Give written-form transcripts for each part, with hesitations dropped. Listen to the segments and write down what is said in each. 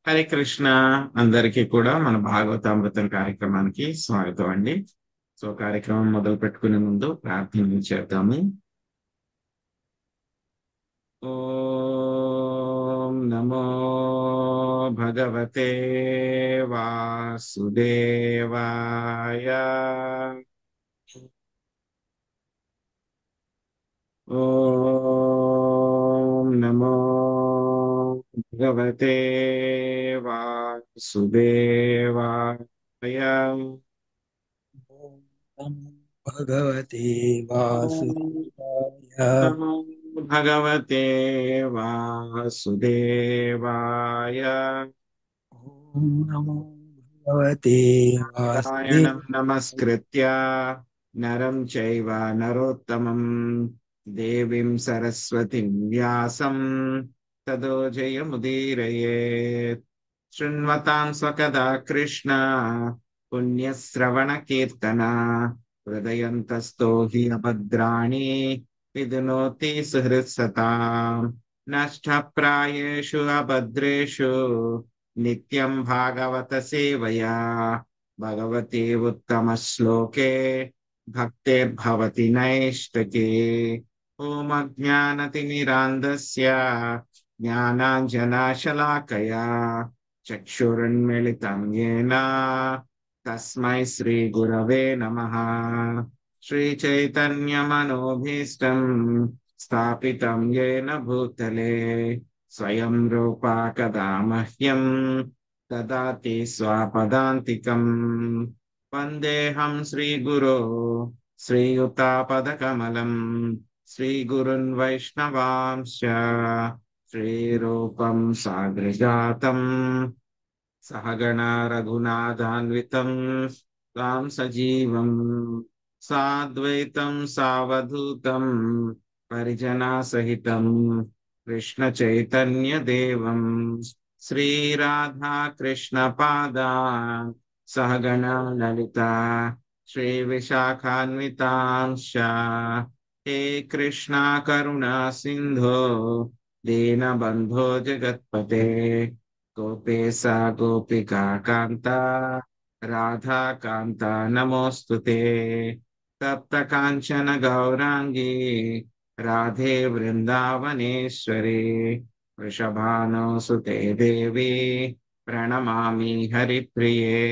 హరే కృష్ణ. అందరికీ కూడా మన భాగవతామృతం కార్యక్రమానికి స్వాగతం అండి. సో కార్యక్రమం మొదలు పెట్టుకునే ముందు ప్రార్థన చేద్దాము. ఓం నమో భగవతే వాసుదేవాయ. ఓం నమో భగవతే వాసుదేవాయ. ఓం నమో భగవతే వాసుదేవాయ. నమో భగవతే వాసుదేవాయ. ఓం నమో భగవతే నారాయణం వాసుదేవాయ. నమస్కృత్య నరం చైవ నరోత్తమం దేవీం సరస్వతిం వ్యాసం తదో జయముదీరయేత్. శృణ్వతాం స్వకథా కృష్ణ పుణ్యశ్రవణ కీర్తన హృదయంతస్థో హి అభద్రాణి విధునోతి సుహృత్సతాం. నష్టప్రాయేషు అభద్రేషు నిత్యం భాగవత సేవయా భగవతి ఉత్తమ శ్లోకే భక్తిర్భవతి నైష్ఠకే. ఓం అజ్ఞానతిమిరాంధస్య జ్ఞానాంజనాశలాకయా చక్షురున్మిళితం యేన తస్మై శ్రీ గురవే నమః. శ్రీచైతన్యమనోభీష్టం స్థాపితం యేన భూతలే స్వయం రూపా కదా మహ్యం దదాతి స్వపదాంతికం. వందేహం శ్రీగురో శ్రీయుతాపదకమలం శ్రీగురున్ వైష్ణవాంశ్చ శ్రీరూపం సాగ్రజాతం సహగణా రఘునాథాన్వితం తాం సజీవం సాద్వైతం సావధూతం పరిజనా సహితం కృష్ణ చైతన్య దేవం శ్రీరాధా కృష్ణ పాదా సహగణా లలిత శ్రీ విశాఖాన్వితాంశ. హే కృష్ణ కరుణా సింధో దీనబంధో జగత్పతే గోపేశ గోపికా కాంత రాధా కాంత నమోస్తుతే. తప్త కాంచన గౌరాంగీ రాధే వృందావనేశ్వరి వృషభానుసుతే దేవి ప్రణమామి హరిప్రియే.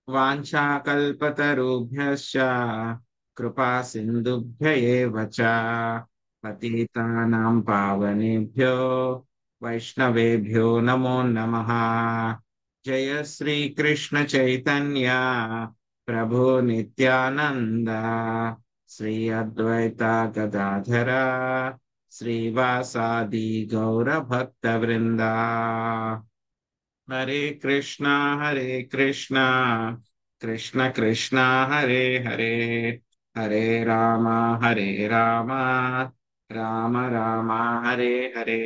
వాంఛాకల్పతరుభ్యశ్చ కృపా సింధుభ్య ఏవ చ పతితానాం పావనేభ్యో వైష్ణవేభ్యో నమో నమః. జయ శ్రీ కృష్ణ చైతన్య ప్రభు నిత్యానంద శ్రీ అద్వైత గదాధర శ్రీవాసాది గౌర భక్త వృంద. హరే కృష్ణ కృష్ణ కృష్ణ హరే హరే హరే రామ రామ రామ హరే హరే.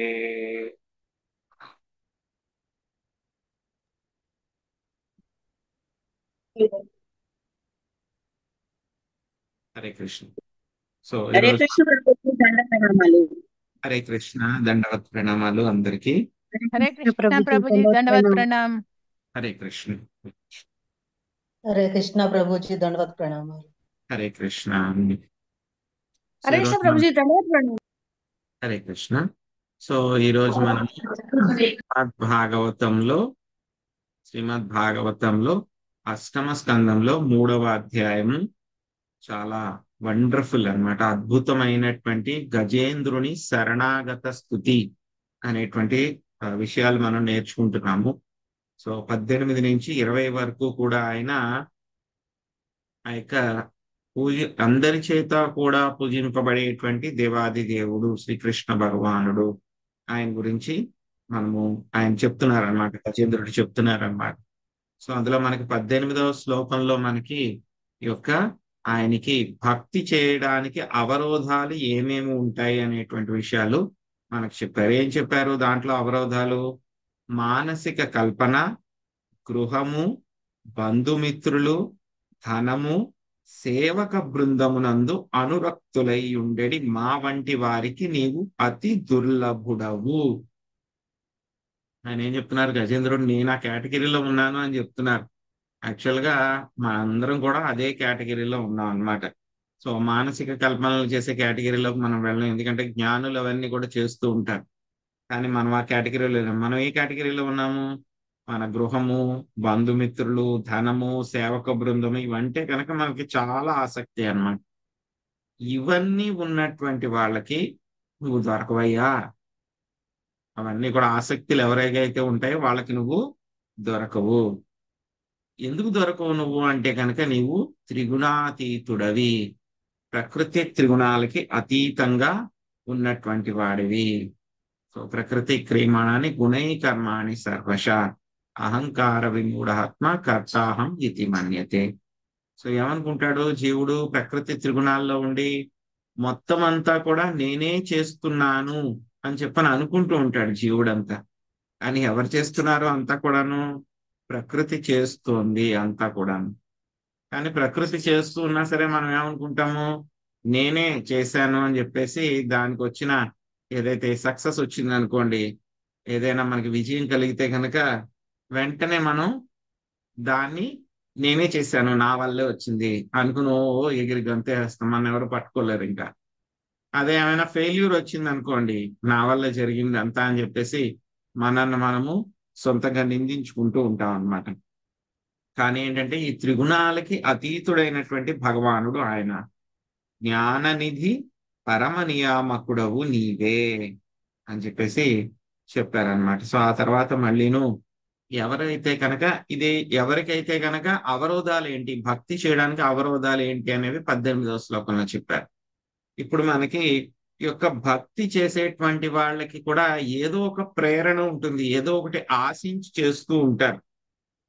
హరే కృష్ణ. సో హరే ఈరోజు కృష్ణ ప్రభుజీ దండ ప్రణామాలు. హరే కృష్ణ దండవత్ ప్రణామాలు అందరికీ. హరే కృష్ణ ప్రభుజీ దండవత్ ప్రణామ్. హరే కృష్ణ. హరే కృష్ణ ప్రభుజీ దండవత్ ప్రణామాలు. హరే కృష్ణ. హరే కృష్ణ ప్రభుజీ దండవత్ ప్రణామాలు. హరే కృష్ణ. సో ఈరోజు మనం శ్రీమద్ భాగవతంలో అష్టమ స్కందంలో 3వ అధ్యాయము చాలా వండర్ఫుల్ అన్నమాట. అద్భుతమైనటువంటి గజేంద్రుని శరణాగత స్థుతి అనేటువంటి విషయాలు మనం నేర్చుకుంటున్నాము. సో 18 నుంచి 20 వరకు కూడా ఆయన ఆ యొక్క అందరి చేత కూడా పూజింపబడేటువంటి దేవాది దేవుడు శ్రీకృష్ణ భగవానుడు ఆయన గురించి ఆయన చెప్తున్నారనమాట, గజేంద్రుడు చెప్తున్నారనమాట. సో అందులో మనకి 18వ శ్లోకంలో మనకి ఈ యొక్క ఆయనకి భక్తి చేయడానికి అవరోధాలు ఏమేమి ఉంటాయి అనేటువంటి విషయాలు మనకు చెప్పారు. ఏం చెప్పారు దాంట్లో అవరోధాలు? మానసిక కల్పన, గృహము, బంధుమిత్రులు, ధనము, సేవక బృందమునందు అనురక్తులై ఉండెడి మా వంటి వారికి నీవు అతి దుర్లభుడవు. ఆయన ఏం చెప్తున్నారు, గజేంద్రుడు నేను ఆ కేటగిరీలో ఉన్నాను అని చెప్తున్నారు. యాక్చువల్ గా మన అందరం కూడా అదే కేటగిరీలో ఉన్నాం అన్నమాట. సో మానసిక కల్పనలు చేసే కేటగిరీలోకి మనం వెళ్ళం, ఎందుకంటే జ్ఞానులు అవన్నీ కూడా చేస్తూ ఉంటారు. కానీ మనం ఆ కేటగిరీలో లేము. మనం ఏ కేటగిరీలో ఉన్నాము? మన గృహము, బంధుమిత్రులు, ధనము, సేవక బృందము ఇవంటే కనుక మనకి చాలా ఆసక్తి అన్నమాట. ఇవన్నీ ఉన్నటువంటి వాళ్ళకి నువ్వు దొరకవయ్యా. అవన్నీ కూడా ఆసక్తులు ఎవరైతే ఉంటాయో వాళ్ళకి నువ్వు దొరకవు. ఎందుకు దొరకవు నువ్వు అంటే కనుక నీవు త్రిగుణాతీతుడవి, ప్రకృతి త్రిగుణాలకి అతీతంగా ఉన్నటువంటి వాడివి. సో ప్రకృతి క్రియమాణాన్ని గుణై కర్మాణి సర్వశ అహంకార విమూఢాత్మ కర్తాహం ఇది మన్యతే. సో ఏమనుకుంటాడు జీవుడు? ప్రకృతి త్రిగుణాల్లో ఉండి మొత్తం అంతా కూడా నేనే చేస్తున్నాను అని చెప్పని అనుకుంటూ ఉంటాడు జీవుడంతా. కానీ ఎవరు చేస్తున్నారో అంతా కూడాను ప్రకృతి చేస్తోంది అంతా కూడాను. కానీ ప్రకృతి చేస్తూ ఉన్నా సరే మనం ఏమనుకుంటాము? నేనే చేశాను అని చెప్పేసి దానికి వచ్చిన ఏదైతే సక్సెస్ వచ్చింది అనుకోండి, ఏదైనా మనకి విజయం కలిగితే కనుక వెంటనే మనం దాన్ని నేనే చేశాను, నా వల్లే వచ్చింది అనుకుని ఓ ఎగిరి గంతేస్తాం, మన ఎవరు పట్టుకోలేరు ఇంకా. అదే ఏమైనా ఫెయిల్యూర్ వచ్చింది అనుకోండి, నా వల్లే జరిగింది అంతా అని చెప్పేసి మనల్ని మనము సొంతంగా నిందించుకుంటూ ఉంటాం అన్నమాట. కానీ ఏంటంటే ఈ త్రిగుణాలకి అతీతుడైనటువంటి భగవానుడు ఆయన. జ్ఞాననిధి పరమ నియామకుడవు నీవే అని చెప్పేసి చెప్పారనమాట. సో ఆ తర్వాత మళ్ళీను ఎవరైతే కనుక ఇది ఎవరికైతే కనుక అవరోధాలు ఏంటి, భక్తి చేయడానికి అవరోధాలు ఏంటి అనేవి 18వ శ్లోకంలో చెప్పారు. ఇప్పుడు మనకి ఈ యొక్క భక్తి చేసేటువంటి వాళ్ళకి కూడా ఏదో ఒక ప్రేరణ ఉంటుంది, ఏదో ఒకటి ఆశించి చేస్తూ ఉంటారు.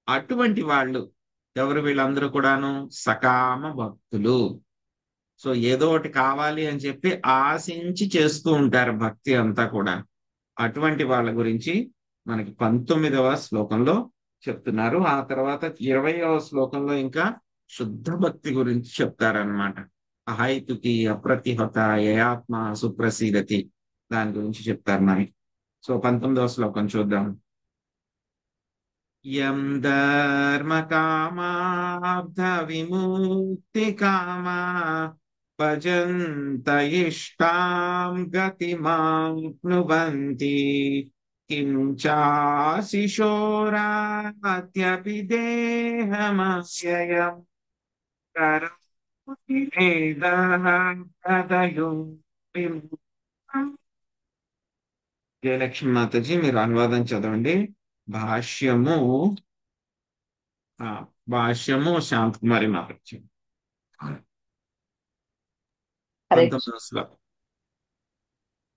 అటువంటి వాళ్ళు ఎవరు? వీళ్ళందరూ కూడాను సకామ భక్తులు. సో ఏదో ఒకటి కావాలి అని చెప్పి ఆశించి చేస్తూ ఉంటారు భక్తి అంతా కూడా. అటువంటి వాళ్ళ గురించి మనకి 19వ శ్లోకంలో చెప్తున్నారు. ఆ తర్వాత 20వ శ్లోకంలో ఇంకా శుద్ధ భక్తి గురించి చెప్తారనమాట. అహైతుకి అప్రతిహత యయాత్మ సుప్రసీదతి, దాని గురించి చెప్తారు మనకి. సో 19వ శ్లోకం చూద్దాం. యం ధర్మ కామాబ్ధ విముక్తి కామా భజంత ఇష్టాం గతిమాప్నువంతి కిం చాశిశోరాత్యపి దేహమస్యయం కరోతి వేదః తదయో విముక్తం. జయలక్ష్మి మాతాజీ మీరు అనువాదం చదవండి. భాష్యము ఆ, భాష్యము శాంతకుమారి మాతాజీ. హరే 19వ శ్లోకం.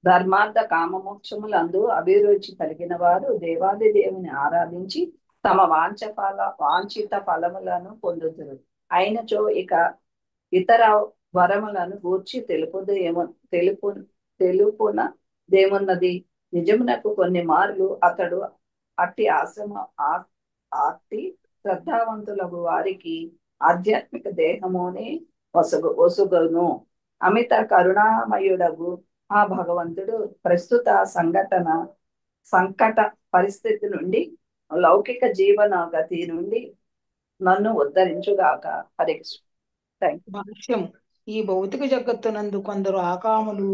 ధర్మార్థ కామమోక్షములందు అభిరుచి కలిగిన వారు దేవాది దేవుని ఆరాధించి తమ వాంఛిత ఫలములను పొందుతారు. అయినచో ఇక ఇతర వరములను గూర్చి తెలుపునదేమున్నది. నిజమునకు కొన్ని మార్లు అతడు అట్టి శ్రద్ధావంతులకు వారికి ఆధ్యాత్మిక దేహమునే ఒసుగును. అమిత కరుణామయుడగు ఆ భగవంతుడు ప్రస్తుత సంకట పరిస్థితి నుండి, లౌకిక జీవన గతి నుండి నన్ను ఉద్ధరించుగాక. హరే కృష్ణ. Thank you. భాష్యం. ఈ భౌతిక జగత్తునందు కొందరు ఆకాములు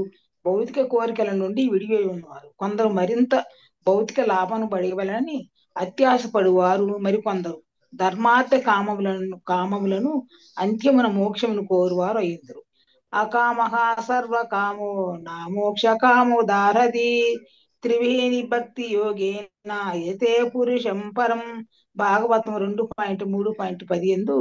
భౌతిక కోరికల నుండి విడివై ఉన్నారు. కొందరు మరింత భౌతిక లాభను పడవలని అత్యాశపడువారు. మరికొందరు ధర్మార్థ కామములను అంత్యమున మోక్షమును కోరువారు అయ్యిందరు. అకామః సర్వకామో నా మోక్ష కామో దారది త్రివేణి భక్తి యోగేన యతే పురుషం పరం. భాగవతం 2.3.10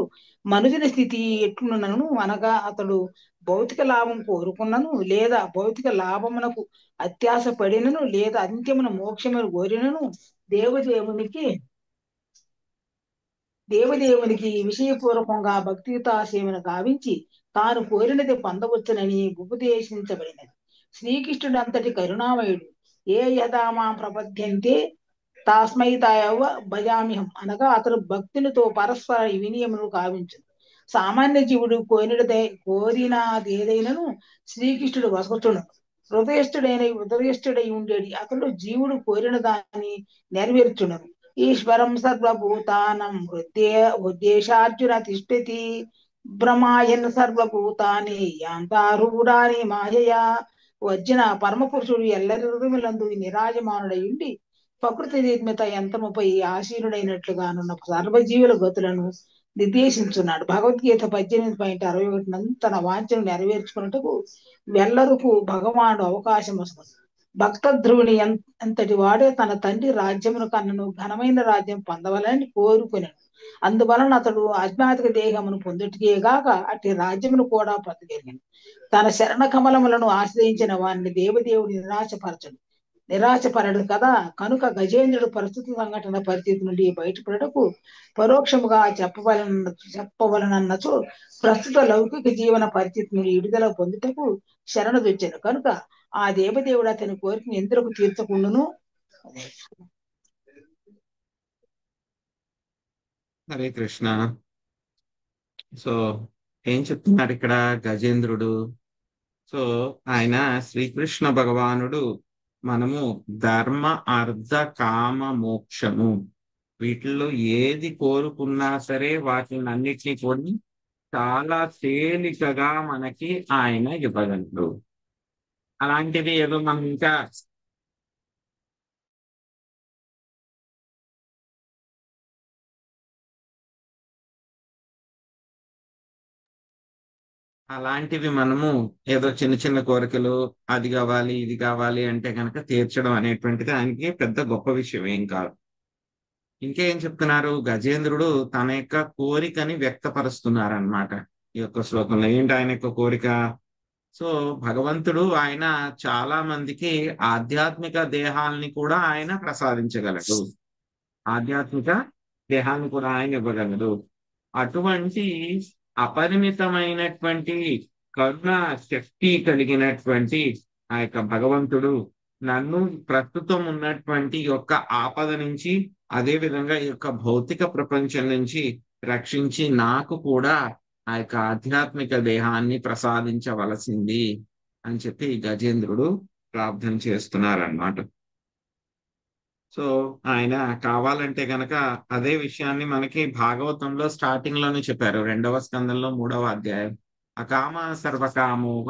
మనుషుని స్థితి ఎట్లున్నను అనగా అతడు భౌతిక లాభం కోరుకున్నను, లేదా భౌతిక లాభమునకు అత్యాశ పడినను, లేదా అంత్యమున మోక్షమును కోరినను దేవదేవునికి విషయపూర్వకంగా భక్తియుత సేవను గావించి తాను కోరినది పొందవచ్చునని ఉపదేశించబడినది. శ్రీకృష్ణుడు అంతటి కరుణామయుడు. ఏ యథామా ప్రపద్యంతే తస్మై తాయవ భజామ్యహం అనగా అతడు భక్తునితో పరస్పర వినియమును గావించు. సామాన్య జీవుడు కోరినదేదైనను శ్రీకృష్ణుడు వసచును. హృదయస్థుడై ఉండేది అతడు జీవుడు కోరిన దాన్ని నెరవేర్చును. ఈశ్వరం సర్వభూతానం ఉద్దేశార్జున తిష్టతి బ్రహ్మాయన్ సర్వభూతాని యాంతారూఢాని మాయయా. వచ్చిన పరమపురుషుడు ఎల్లరి హృదయములందు నిరాజమానుడై ఉండి ప్రకృతి నిర్మిత యంత్రముపై ఆసీనుడైనట్లుగానున్న సర్వజీవుల గతులను నిర్దేశించున్నాడు. భగవద్గీత 18.61 నందు తన వాంఛను నెరవేర్చుకున్నట్టుకు వెల్లరకు భగవానుడు అవకాశం వస్తుంది. భక్త ధ్రువుని అంతటి వాడే తన తండ్రి రాజ్యమును కన్నను ఘనమైన రాజ్యం పొందవలని కోరుకున్నాడు. అందువలన అతడు ఆధ్యాత్మిక దేహమును పొందుటకేగాక అట్టి రాజ్యమును కూడా పొందగలిగాను. తన శరణ కమలములను ఆశ్రయించిన వారిని దేవదేవుడు నిరాశపరడు కదా. కనుక గజేంద్రుడు ప్రస్తుత సంఘటన పరిస్థితి నుండి బయటపడటకు పరోక్షముగా చెప్పవలనన్నచో ప్రస్తుత లౌకిక జీవన పరిస్థితి నుండి విడుదల పొందుటకు శరణదొచ్చాను. కనుక ఆ దేవదేవుడు అతని కోరికను ఎందుకు తీర్చకుండును? హరే కృష్ణ. సో ఏం చెప్తున్నారు ఇక్కడ గజేంద్రుడు? సో ఆయన శ్రీకృష్ణ భగవానుడు మనము ధర్మ అర్థ కామ మోక్షము వీటిల్లో ఏది కోరుకున్నా సరే వాటిని అన్నిటినీ కూడా చాలా తేలికగా మనకి ఆయన ఇవ్వగలరు. అలాంటిది ఏదో మనం ఇంకా అలాంటివి మనము ఏదో చిన్న చిన్న కోరికలు అది కావాలి ఇది కావాలి అంటే కనుక తీర్చడం అనేటువంటిది ఆయనకి పెద్ద గొప్ప విషయం ఏం కాదు. ఇంకేం చెప్తున్నారు? గజేంద్రుడు తన యొక్క కోరికని వ్యక్తపరుస్తున్నారు అన్నమాట ఈ యొక్క శ్లోకంలో. ఏంటి ఆయన యొక్క కోరిక? సో భగవంతుడు ఆయన చాలా మందికి ఆధ్యాత్మిక దేహాల్ని కూడా ఆయన ప్రసాదించగలడు, ఆధ్యాత్మిక దేహాన్ని కూడా ఆయన ఇవ్వగలడు. అటువంటి అపరిమితమైనటువంటి కరుణ శక్తి కలిగినటువంటి ఆ యొక్క భగవంతుడు నన్ను ప్రస్తుతం ఉన్నటువంటి యొక్క ఆపద నుంచి, అదే విధంగా ఈ యొక్క భౌతిక ప్రపంచం నుంచి రక్షించి నాకు కూడా ఆ యొక్క ఆధ్యాత్మిక దేహాన్ని ప్రసాదించవలసింది అని చెప్పి గజేంద్రుడు ప్రార్థన చేస్తున్నారన్నమాట. సో ఆయన కావాలంటే గనక అదే విషయాన్ని మనకి భాగవతంలో స్టార్టింగ్ లోనే చెప్పారు, 2వ స్కందంలో 3వ అధ్యాయం. అకామ సర్వకామోవ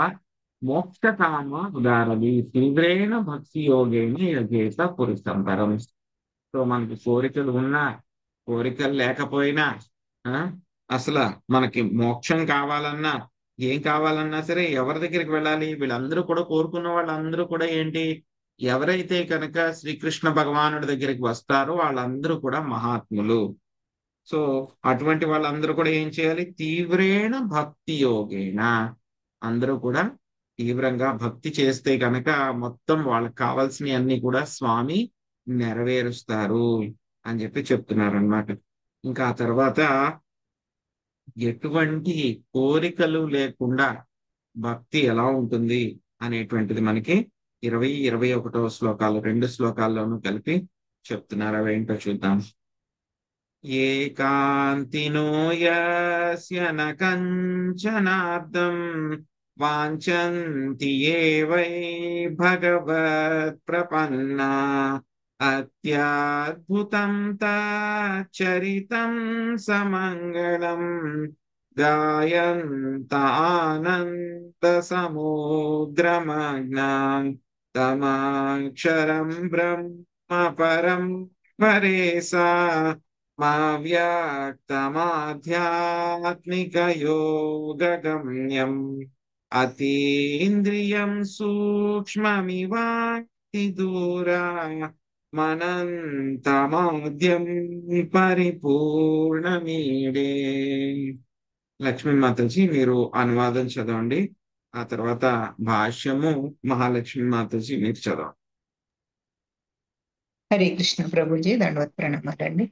మోక్ష కామ ఉదారది తీవ్రేణ భక్తి యోగేణ యజేత పురుషంతరం. సో మనకి కోరికలు ఉన్నా కోరికలు లేకపోయినా అసలు మనకి మోక్షం కావాలన్నా ఏం కావాలన్నా సరే ఎవరి దగ్గరికి వెళ్ళాలి? వీళ్ళందరూ కూడా కోరుకున్న వాళ్ళందరూ కూడా ఏంటి, ఎవరైతే కనుక శ్రీకృష్ణ భగవానుడి దగ్గరికి వస్తారో వాళ్ళందరూ కూడా మహాత్ములు. సో అటువంటి వాళ్ళందరూ కూడా ఏం చేయాలి? తీవ్రేణ భక్తి యోగేన, అందరూ కూడా తీవ్రంగా భక్తి చేస్తే కనుక మొత్తం వాళ్ళకి కావాల్సినవి అన్ని కూడా స్వామి నెరవేరుస్తారు అని చెప్పి చెప్తున్నారు అన్నమాట. ఇంకా ఆ తర్వాత ఎటువంటి కోరికలు లేకుండా భక్తి ఎలా ఉంటుంది అనేటువంటిది మనకి 20, 21వ శ్లోకాలు 2 శ్లోకాల్లోనూ కలిపి చెప్తున్నారు. అవేంటో చూద్దాం. ఏకాంతినో యస్య న కంచనార్థం వాంఛంతి ఏ వై భగవత్ ప్రపన్నా అత్యద్భుతం తచ్చరితం సమంగళం గాయంత ఆనంద సముద్రమగ్నం తమాక్షరం బ్రహ్మ పరం పరేసా మా వ్యక్తమాధ్యాత్మిక యోగగమ్యం అతీంద్రియం సూక్ష్మమివాతి దూరా మనంతమాద్యం పరిపూర్ణమీడే. లక్ష్మీ మాతాజీ మీరు అనువాదం చదవండి, ఆ తర్వాత భాష్యము మహాలక్ష్మి మాతాజీ మీరు చదవండి. హరే కృష్ణ ప్రభుజీ, దండవత్ ప్రణామాలండి.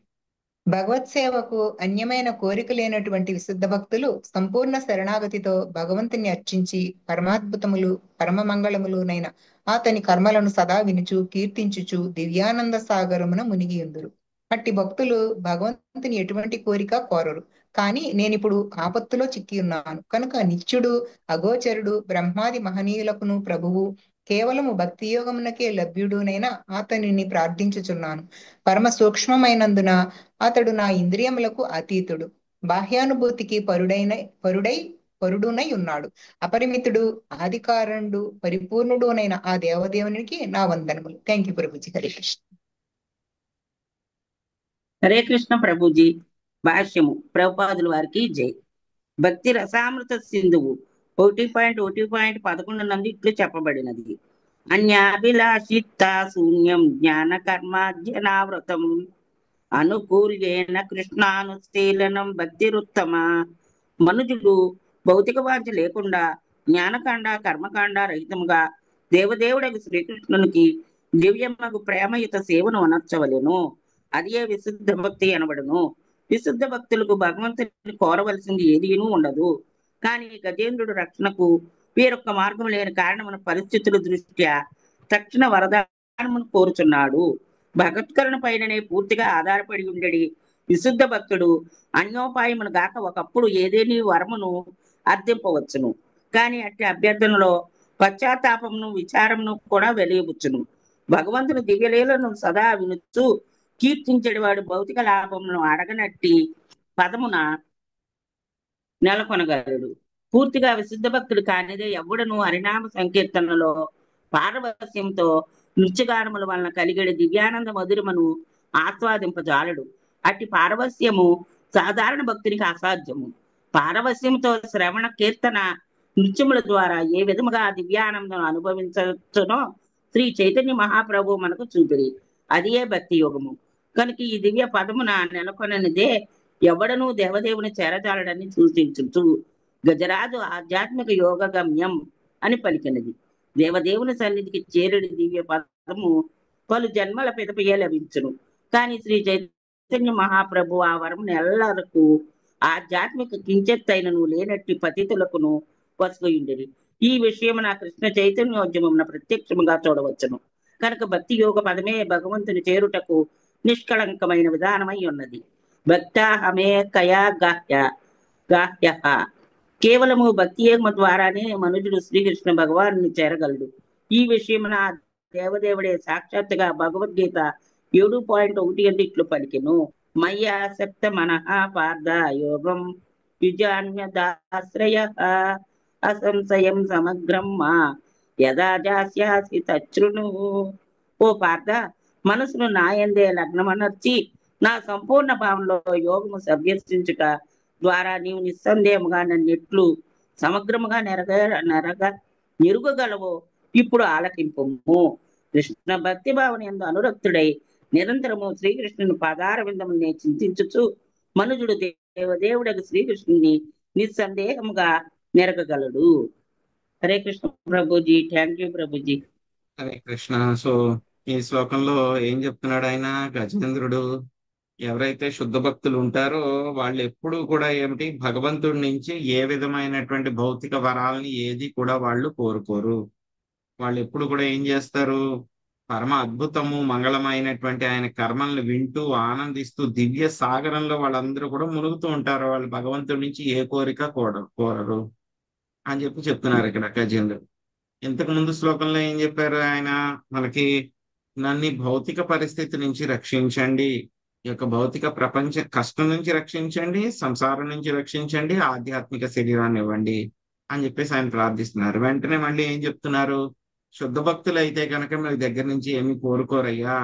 భగవత్ సేవకు అన్యమైన కోరిక లేనటువంటి విశుద్ధ భక్తులు సంపూర్ణ శరణాగతితో భగవంతుని అర్చించి పరమాద్భుతములు పరమ మంగళములునైన అతని కర్మలను సదా వినుచు కీర్తించుచు దివ్యానంద సాగరమున మునిగియుందురు. అట్టి భక్తులు భగవంతుని ఎటువంటి కోరిక కోరరు. కానీ నేనిప్పుడు ఆపత్తులో చిక్కి ఉన్నాను కనుక నిత్యుడు అగోచరుడు బ్రహ్మాది మహనీయులకును ప్రభువు కేవలము భక్తి యోగమునకే లభ్యుడునైన అతనిని ప్రార్థించుచున్నాను. పరమ సూక్ష్మమైనందున అతడు నా ఇంద్రియములకు అతీతుడు, బాహ్యానుభూతికి పరుడునై ఉన్నాడు. అపరిమితుడు, ఆదికారణుడు, పరిపూర్ణుడునైన ఆ దేవదేవునికి నా వందనములు. Thank you Prabhuji. హరే కృష్ణ. హరే కృష్ణ ప్రభుజీ. భాష్యము. ప్రభుపాదుల వారికి జై. భక్తి రసామృత సింధువు 1.1.11 నందు ఇట్లు చెప్పబడినది. అన్యాభిలాషిత శూన్యం జ్ఞాన కర్మార్జనావృతం అనుకూల్యేన కృష్ణానుశీలనం భక్తిరుత్తమ. మనుజుడు భౌతిక వాంఛ లేకుండా జ్ఞానకాండ కర్మకాండ రహితముగా దేవదేవుడకు శ్రీకృష్ణునికి దివ్యమగు ప్రేమయుత సేవను అనర్చవలెను. అదే విశుద్ధ భక్తి అనబడును. విశుద్ధ భక్తులకు భగవంతుని కోరవలసింది ఏదీనూ ఉండదు. కానీ గజేంద్రుడు రక్షణకు వేరొక్క మార్గం లేని కారణమున పరిస్థితుల దృష్ట్యా తక్షణ వరదానమును కోరుచున్నాడు. భగవత్కరణ పైననే పూర్తిగా ఆధారపడి ఉండడి విశుద్ధ భక్తుడు అన్యోపాయమును గాక ఒకప్పుడు ఏదేని వరమును అర్థింపవచ్చును. కానీ అట్టి అభ్యర్థనలో పశ్చాత్తాపమును విచారమును కూడా వెలియబుచ్చును. భగవంతుని దివ్యలీలను సదా వినుచు కీర్తించేవాడు భౌతిక లాభమును అడగనట్టి పదమున నెలకొనగలడు. పూర్తిగా విశుద్ధ భక్తుడు కానిదే ఎవడను హరినామ సంకీర్తనలో పారవస్యంతో నృత్యగానముల వలన కలిగేడు దివ్యానంద మధురమును ఆస్వాదింపజాలడు. అట్టి పారవస్యము సాధారణ భక్తునికి అసాధ్యము. పారవస్యంతో శ్రవణ కీర్తన నృత్యముల ద్వారా ఏ విధముగా దివ్యానందం అనుభవించవచ్చునో శ్రీ చైతన్య మహాప్రభు మనకు చూపిరి. అదే భక్తి యోగము. కనుక ఈ దివ్య పదమున నెలకొననిదే ఎవడనూ దేవదేవుని చేరజాలడని సూచించుచు గజరాజు ఆధ్యాత్మిక యోగ గమ్యం అని పలికినది. దేవదేవుని సన్నిధికి చేరుడి దివ్య పదము పలు జన్మల పిదపయే లభించును. కానీ శ్రీ చైతన్య మహాప్రభు ఆ వరమును ఎల్లరకు ఆధ్యాత్మిక కించెత్తైనను లేనట్టి పతితులకును వసుకుండేది. ఈ విషయమున కృష్ణ చైతన్యోద్యమమున ప్రత్యక్షముగా చూడవచ్చును. కనుక భక్తి యోగ పదమే భగవంతుని చేరుటకు నిష్కళంకమైన విధానమై ఉన్నది. భక్తాహమే కయా గాహ్య. కేవలము భక్తి యోగం ద్వారానే మనుజుడు శ్రీకృష్ణ భగవాను చేరగలడు. ఈ విషయమున దేవదేవుడే సాక్షాత్తుగా భగవద్గీత 7.1 ఇట్లు పలికెను. మయ్యాసక్త మనః పార్థ యోగం యుజాన్యదాశ్రయ అసంశయం సమగ్రం మా యదా జాస్యాసి తచ్ఛృణు. ఓ పార్థ, మనసును నాయందే లగ్నమనర్చి నా సంపూర్ణ భావంలో యోగము అభ్యసించుట ద్వారా నీవు నిస్సందేహముగా నన్నెట్లు సమగ్రముగా నిరుగగలవో ఇప్పుడు ఆలకింపుము. కృష్ణ భక్తి భావన యందు అనురక్తుడై నిరంతరము శ్రీకృష్ణుని పాదార విందమునే చింతించుచు మనుజుడు దేవదేవుడకు శ్రీకృష్ణుని నిస్సందేహముగా నెరగగలడు. Hare Krishna Prabhuji. Thank you Prabhuji. Hare Krishna. So ఈ శ్లోకంలో ఏం చెప్తున్నాడు ఆయన? గజేంద్రుడు ఎవరైతే శుద్ధ భక్తులు ఉంటారో వాళ్ళు ఎప్పుడూ కూడా ఏమిటి, భగవంతుడి నుంచి ఏ విధమైనటువంటి భౌతిక వరాలని ఏది కూడా వాళ్ళు కోరుకోరు. వాళ్ళు ఎప్పుడు కూడా ఏం చేస్తారు? పరమ అద్భుతము మంగళమైనటువంటి ఆయన కర్మల్ని వింటూ ఆనందిస్తూ దివ్య సాగరంలో వాళ్ళందరూ కూడా మునుగుతూ ఉంటారు. వాళ్ళు భగవంతుడి నుంచి ఏ కోరిక కోరరు అని చెప్తున్నారు ఇక్కడ గజేంద్రుడు. ఇంతకు ముందు శ్లోకంలో ఏం చెప్పారు ఆయన మనకి? నన్ను భౌతిక పరిస్థితి నుంచి రక్షించండి, ఈ యొక్క భౌతిక ప్రపంచ కష్టం నుంచి రక్షించండి, సంసారం నుంచి రక్షించండి, ఆధ్యాత్మిక శరీరాన్ని ఇవ్వండి అని చెప్పేసి ఆయన ప్రార్థిస్తున్నారు. వెంటనే మళ్ళీ ఏం చెప్తున్నారు? శుద్ధ భక్తులు అయితే కనుక మీ దగ్గర నుంచి ఏమి కోరుకోరయ్యా,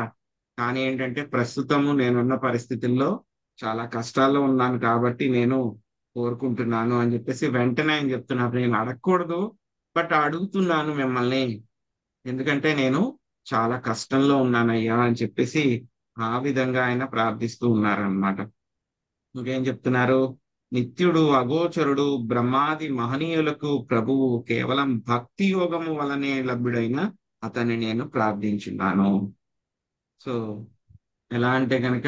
కానీ ఏంటంటే ప్రస్తుతము నేనున్న పరిస్థితుల్లో చాలా కష్టాల్లో ఉన్నాను కాబట్టి నేను కోరుకుంటున్నాను అని చెప్పేసి వెంటనే ఆయన చెప్తున్నారు. నేను అడగకూడదు, బట్ అడుగుతున్నాను మిమ్మల్ని, ఎందుకంటే నేను చాలా కష్టంలో ఉన్నానయ్యా అని చెప్పేసి ఆ విధంగా ఆయన ప్రార్థిస్తూ ఉన్నారనమాట. ఇంకేం చెప్తున్నారు? నిత్యుడు అగోచరుడు బ్రహ్మాది మహనీయులకు ప్రభువు కేవలం భక్తి యోగము వలనే లభ్యుడైన అతన్ని నేను ప్రార్థించున్నాను. సో ఎలా అంటే కనుక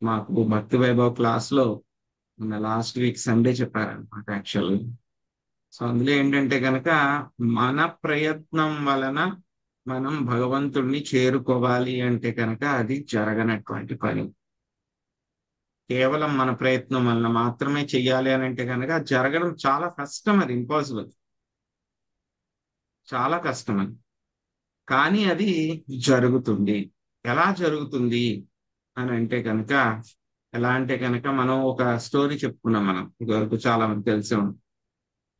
మాకు భక్తి వైభవ్ క్లాస్ లో లాస్ట్ వీక్ సండే చెప్పారనమాట యాక్చువల్లీ. సో అందులో ఏంటంటే కనుక మన ప్రయత్నం వలన మనం భగవంతుడిని చేరుకోవాలి అంటే కనుక అది జరగనటువంటి పని. కేవలం మన ప్రయత్నం వలన మాత్రమే చెయ్యాలి అని అంటే కనుక జరగడం చాలా కష్టం, అది ఇంపాసిబుల్. చాలా కష్టం అది. కానీ అది జరుగుతుంది. ఎలా జరుగుతుంది అని అంటే కనుక, ఎలా అంటే కనుక మనం ఒక స్టోరీ చెప్పుకున్నాం. మనం ఇదివరకు చాలా మంది తెలిసే ఉంది.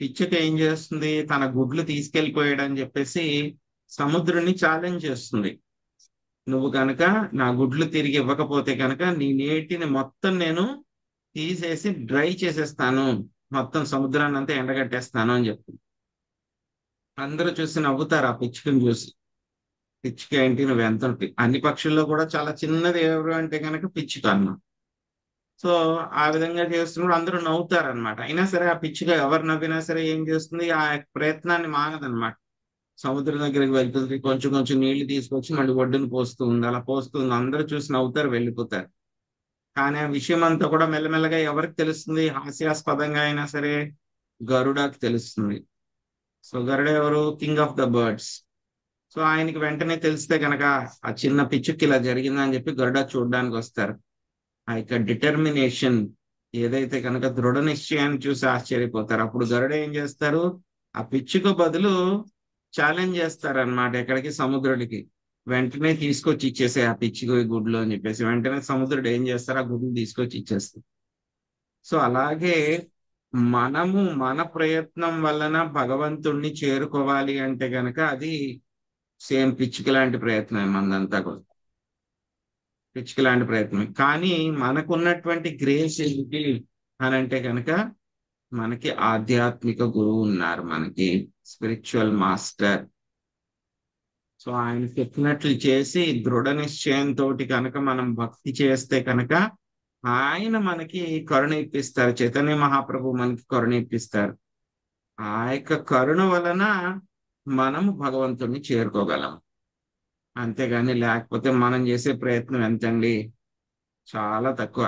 పిచ్చుక ఏం చేస్తుంది, తన గుడ్లు తీసుకెళ్లిపోయాడని చెప్పేసి సముద్రుని ఛాలెంజ్ చేస్తుంది. నువ్వు కనుక నా గుడ్లు తిరిగి ఇవ్వకపోతే కనుక నీ నీటిని మొత్తం నేను తీసేసి డ్రై చేసేస్తాను, మొత్తం సముద్రాన్ని అంతా ఎండగట్టేస్తాను అని చెప్తుంది. అందరూ చూసి నవ్వుతారు ఆ పిచ్చుకని చూసి. పిచ్చుక ఏంటి, నువ్వు ఎంత ఉంటాయి. అన్ని పక్షుల్లో కూడా చాలా చిన్నది ఎవరు అంటే కనుక పిచ్చుక అన్న. సో ఆ విధంగా చేస్తున్నప్పుడు అందరూ నవ్వుతారు అనమాట. అయినా సరే ఆ పిచ్చుక ఎవరు నవ్వినా సరే ఏం చేస్తుంది, ఆ ప్రయత్నాన్ని మానదనమాట. సముద్రం దగ్గరికి వెళ్తుంది, కొంచెం కొంచెం నీళ్లు తీసుకొచ్చి మళ్ళీ ఒడ్డును పోస్తుంది. అలా పోస్తుంది, అందరూ చూసి నవ్వుతారు, వెళ్ళిపోతారు. కానీ ఆ విషయం అంతా కూడా మెల్లమెల్లగా ఎవరికి తెలుస్తుంది, హాస్యాస్పదంగా అయినా సరే గరుడాకి తెలుస్తుంది. సో గరుడ ఎవరు, king of the birds. So ఆయనకి వెంటనే తెలిస్తే కనుక ఆ చిన్న పిచ్చుకి ఇలా జరిగిందని చెప్పి గరుడ చూడడానికి వస్తారు. ఆ యొక్క డిటర్మినేషన్ ఏదైతే కనుక దృఢ నిశ్చయాన్ని చూసి ఆశ్చర్యపోతారు. అప్పుడు గరుడ ఏం చేస్తారు, ఆ పిచ్చుకు బదులు ఛాలెంజ్ చేస్తారు అనమాట. ఎక్కడికి, సముద్రుడికి. వెంటనే తీసుకొచ్చి ఇచ్చేసే ఆ పిచ్చుకు గుడ్లు అని చెప్పేసి వెంటనే సముద్రుడు ఏం చేస్తారు, ఆ గుడ్లు తీసుకొచ్చి ఇచ్చేస్తారు. సో అలాగే మనము మన ప్రయత్నం వలన భగవంతుణ్ణి చేరుకోవాలి అంటే గనక అది సేమ్ పిచ్చుక లాంటి ప్రయత్నం మనదంతా కూడా. పిచ్చుక లాంటి ప్రయత్నం. కానీ మనకున్నటువంటి గ్రేస్ ఏంటి అని అంటే కనుక మనకి ఆధ్యాత్మిక గురువు ఉన్నారు, మనకి స్పిరిచువల్ మాస్టర్. సో ఆయన చెప్పినట్లు చేసి దృఢ నిశ్చయంతో కనుక మనం భక్తి చేస్తే కనుక ఆయన మనకి కరుణ ఇప్పిస్తారు. చైతన్య మహాప్రభు మనకి కరుణ ఇప్పిస్తారు. ఆ యొక్క కరుణ వలన మనము భగవంతుణ్ణి చేరుకోగలం. అంతేగాని లేకపోతే మనం చేసే ప్రయత్నం ఎంతండి, చాలా తక్కువ.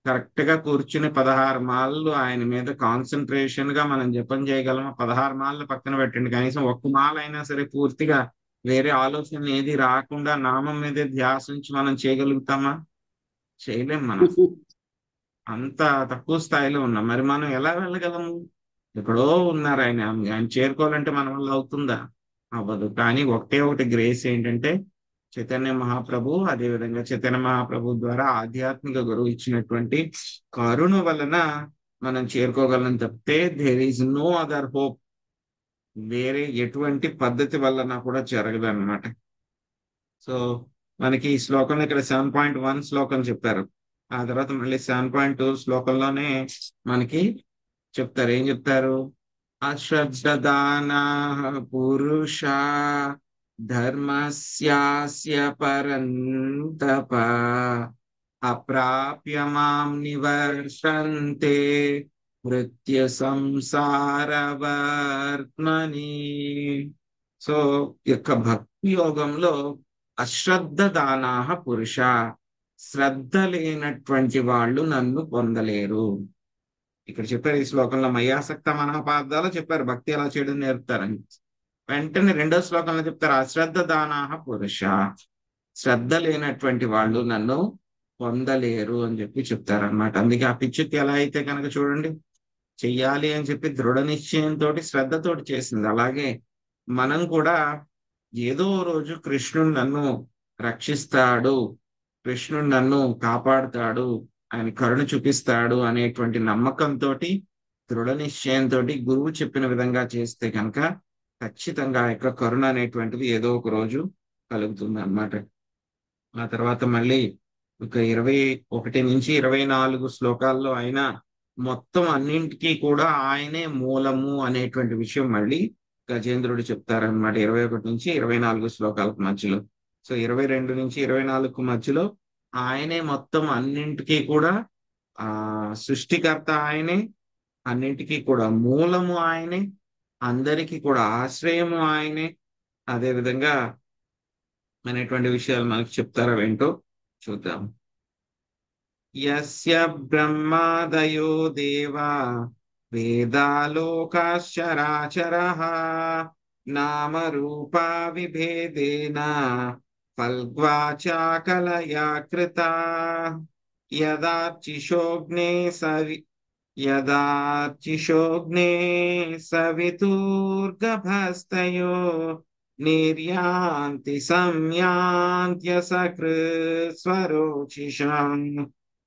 కరెక్ట్ గా కూర్చుని 16 మాలలు ఆయన మీద కాన్సన్ట్రేషన్ గా మనం జపం చేయగలం. 16 మాలలు పక్కన పెట్టండి, కనీసం ఒక్క మాల అయినా సరే పూర్తిగా వేరే ఆలోచన ఏది రాకుండా నామం మీదే ధ్యాస ఉంచి మనం చేయగలుగుతామా? చేయలేం. మనం అంత తక్కువ స్థాయిలో ఉన్నాం. మరి మనం ఎలా వెళ్ళగలము? ఎక్కడో ఉన్నారు ఆయన. ఆయన చేరుకోవాలంటే మన వల్ల అవుతుందా? అవ్వదు. కానీ ఒకటే ఒకటి గ్రేస్ ఏంటంటే చైతన్య మహాప్రభు, అదే విధంగా చైతన్య మహాప్రభు ద్వారా ఆధ్యాత్మిక గురువు ఇచ్చినటువంటి కరుణ వలన మనం చేరుకోగలం తప్పితే there is no other hope. వేరే ఎటువంటి పద్ధతి వలన కూడా జరగదు అనమాట. సో మనకి ఈ శ్లోకంలో ఇక్కడ 7.1 శ్లోకం చెప్పారు. ఆ తర్వాత మళ్ళీ 7.2 శ్లోకంలోనే మనకి చెప్తారు. ఏం చెప్తారు? అశ్రద్ధదానా పురుష ధర్మస్యాస్య పరంతప అప్రాప్య మాం నివర్షంతే మృత్యు సంసారవర్త్మని. సో యొక్క భక్తి యోగంలో అశ్రద్ధ దానాహ పురుష, శ్రద్ధ లేనటువంటి వాళ్ళు నన్ను పొందలేరు. ఇక్కడ చెప్పారు ఈ శ్లోకంలో మయాసక్త మనోపార్థాలు చెప్పారు, భక్తి ఎలా చేయడం నేర్పుతారని. వెంటనే రెండో శ్లోకంలో చెప్తారు అశ్రద్ధ దానాహ పురుష, శ్రద్ధ లేనటువంటి వాళ్ళు నన్ను పొందలేరు అని చెప్పి చెప్తారు అనమాట. అందుకే ఆ పిచ్చుకి ఎలా అయితే కనుక చూడండి, చెయ్యాలి అని చెప్పి దృఢ నిశ్చయంతో శ్రద్ధతోటి చేసింది. అలాగే మనం కూడా ఏదో రోజు కృష్ణుడు నన్ను రక్షిస్తాడు, కృష్ణుడు నన్ను కాపాడుతాడు, ఆయన కరుణ చూపిస్తాడు అనేటువంటి నమ్మకంతో దృఢ నిశ్చయంతో గురువు చెప్పిన విధంగా చేస్తే కనుక ఖచ్చితంగా ఆ యొక్క కరుణ అనేటువంటిది ఏదో ఒక రోజు కలుగుతుంది అన్నమాట. ఆ తర్వాత మళ్ళీ ఒక 21 నుంచి 24 శ్లోకాల్లో ఆయన మొత్తం అన్నింటికీ కూడా ఆయనే మూలము అనేటువంటి విషయం మళ్ళీ గజేంద్రుడు చెప్తారనమాట 21 నుంచి 24 శ్లోకాలకు మధ్యలో. సో 22 నుంచి 24 మధ్యలో ఆయనే మొత్తం అన్నింటికీ కూడా సృష్టికర్త ఆయనే, అన్నింటికీ కూడా మూలము ఆయనే, అందరికీ కూడా ఆశ్రయము ఆయనే. అదే విధంగా అనేటువంటి విషయాలు మనకు చెప్తారో ఏంటో చూద్దాం. యస్య బ్రహ్మాదయో దేవా వేదాలోకాశ్చరాచరః నామ రూపా విభేదేన ఫల్గ్వాచా కలయా కృతా యదార్చిషోగ్నే యదార్చిషోగ్నే సవితుర్గభస్తయో నిర్యాంతి సంయాంత్య సకృత్స్వరోచిషాం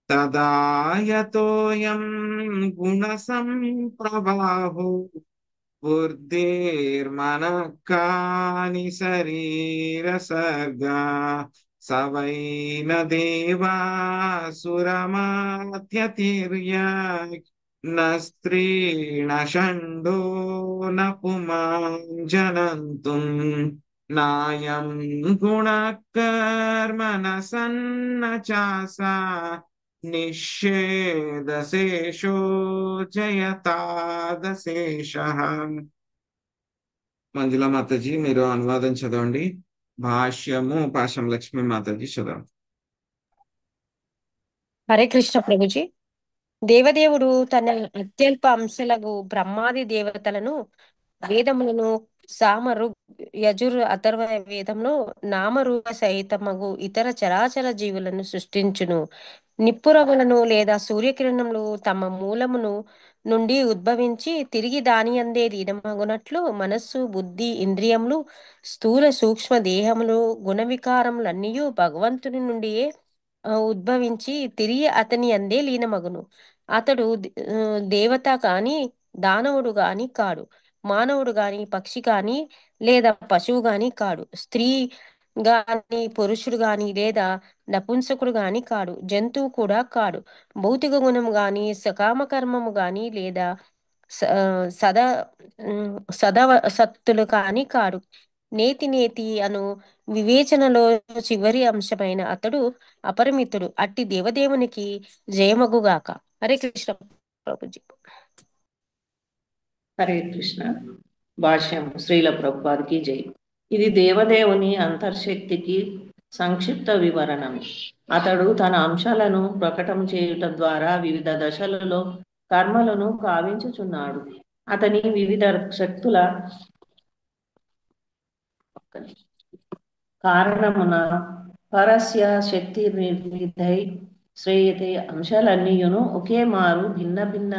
తదా యతోయం గుణసంప్రవాహో బుద్ధిర్మనః కాని శరీరసర్గా స వై న దేవాసురమాత్యతిర్యక్ న స్త్రీణ షండో న పుమాన్ జనంతుం నాయం గుణః కర్మణ సన్న చాసా నిషేధశేషో జయతాదశేషః. మంజుల మాతాజీ మీరు అనువాదం చదవండి. భాష్యము పాశం లక్ష్మి మాతాజీ చదవండి. హరే కృష్ణ ప్రభుజీ. దేవదేవుడు తన అత్యల్ప అంశలకు బ్రహ్మాది దేవతలను, వేదములను, సామ ఋగ్ యజుర్ అథర్వ వేదంలో నామరూప సహితమగు ఇతర చరాచర జీవులను సృష్టించును. నిప్పురవ్వలను లేదా సూర్యకిరణములు తమ మూలమును నుండి ఉద్భవించి తిరిగి దాని అందే లీనమగునట్లు మనస్సు, బుద్ధి, ఇంద్రియములు, స్థూల సూక్ష్మ దేహములు, గుణ వికారములన్నీయు భగవంతుని నుండియే ఉద్భవించి తిరిగి అతని అందే లీనమగును. అతడు దేవత కాని, దానవుడు గాని కాడు, మానవుడు గాని, పక్షి గాని లేదా పశువు గాని కాడు, స్త్రీ గాని, పురుషుడు గాని లేదా నపుంసకుడు గాని కాడు, జంతువు కూడా కాడు, భౌతిక గుణము గాని, సకామ కర్మము గాని లేదా సదా సదవసత్తులు కాని కాడు. నేతి నేతి అను వివేచనలో చివరి అంశమైన అతడు అపరిమితుడు. అట్టి దేవదేవునికి జయమగుగాక. హరే కృష్ణ ప్రభుజీ. హరే కృష్ణ. భాష్యం శ్రీల ప్రభుపాదికి జై. ఇది దేవదేవుని అంతర్శక్తికి సంక్షిప్త వివరణం. అతడు తన అంశాలను ప్రకటన చేయుట ద్వారా వివిధ దశలలో కర్మలను కావించుచున్నాడు. అతని వివిధ శక్తుల కారణమున పరస్య శక్తి నిర్విధై శ్రేయతే అంశాలన్నీయును ఒకే మారు భిన్న భిన్న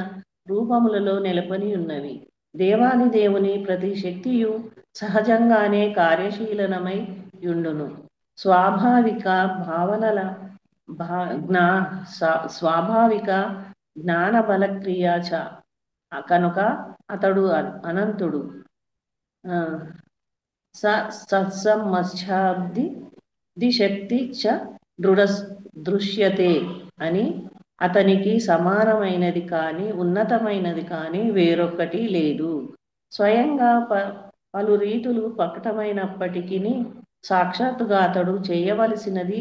రూపములలో నెలకొని ఉన్నవి. దేవాది దేవుని ప్రతి శక్తియు సహజంగానే కార్యశీలనమై యుండును. స్వాభావిక భావనల స్వాభావిక జ్ఞాన బలక్రియ చ కనుక అతడు అనంతుడు. సత్సమశ్చాబ్ది శక్తి చ దృశ్యతే అని అతనికి సమానమైనది కానీ ఉన్నతమైనది కానీ వేరొక్కటి లేదు. స్వయంగా పలు రీతులు ప్రకటమైనప్పటికీ సాక్షాత్తుగా అతడు చేయవలసినది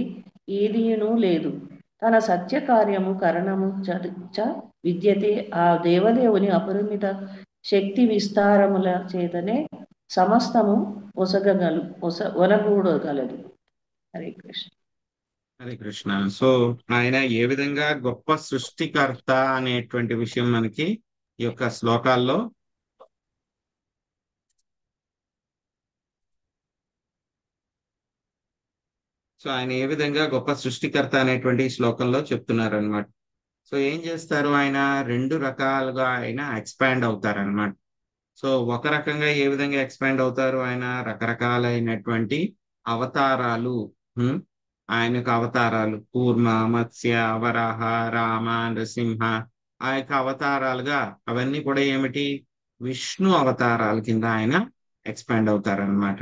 ఏదీనూ లేదు. తన సత్య కార్యము కరణము చ విద్యతే. ఆ దేవదేవుని అపరిమిత శక్తి విస్తారముల చేతనే సమస్తము ఒనగూడగలదు. హరే కృష్ణ. హరే కృష్ణ. సో ఆయన ఏ విధంగా గొప్ప సృష్టికర్త అనేటువంటి విషయం మనకి ఈ యొక్క శ్లోకాల్లో ఆయన ఏ విధంగా గొప్ప సృష్టికర్త అనేటువంటి శ్లోకంలో చెప్తున్నారు అనమాట. సో ఏం చేస్తారు, ఆయన రెండు రకాలుగా ఆయన ఎక్స్పాండ్ అవుతారనమాట. సో ఒక రకంగా ఏ విధంగా ఎక్స్పాండ్ అవుతారు, ఆయన రకరకాలైనటువంటి అవతారాలు, ఆయనకు అవతారాలు కూర్మ, మత్స్య, వరాహ, రామ, నృసింహ, ఆ యొక్క అవతారాలుగా అవన్నీ కూడా ఏమిటి, విష్ణు అవతారాల కింద ఆయన ఎక్స్పాండ్ అవుతారనమాట.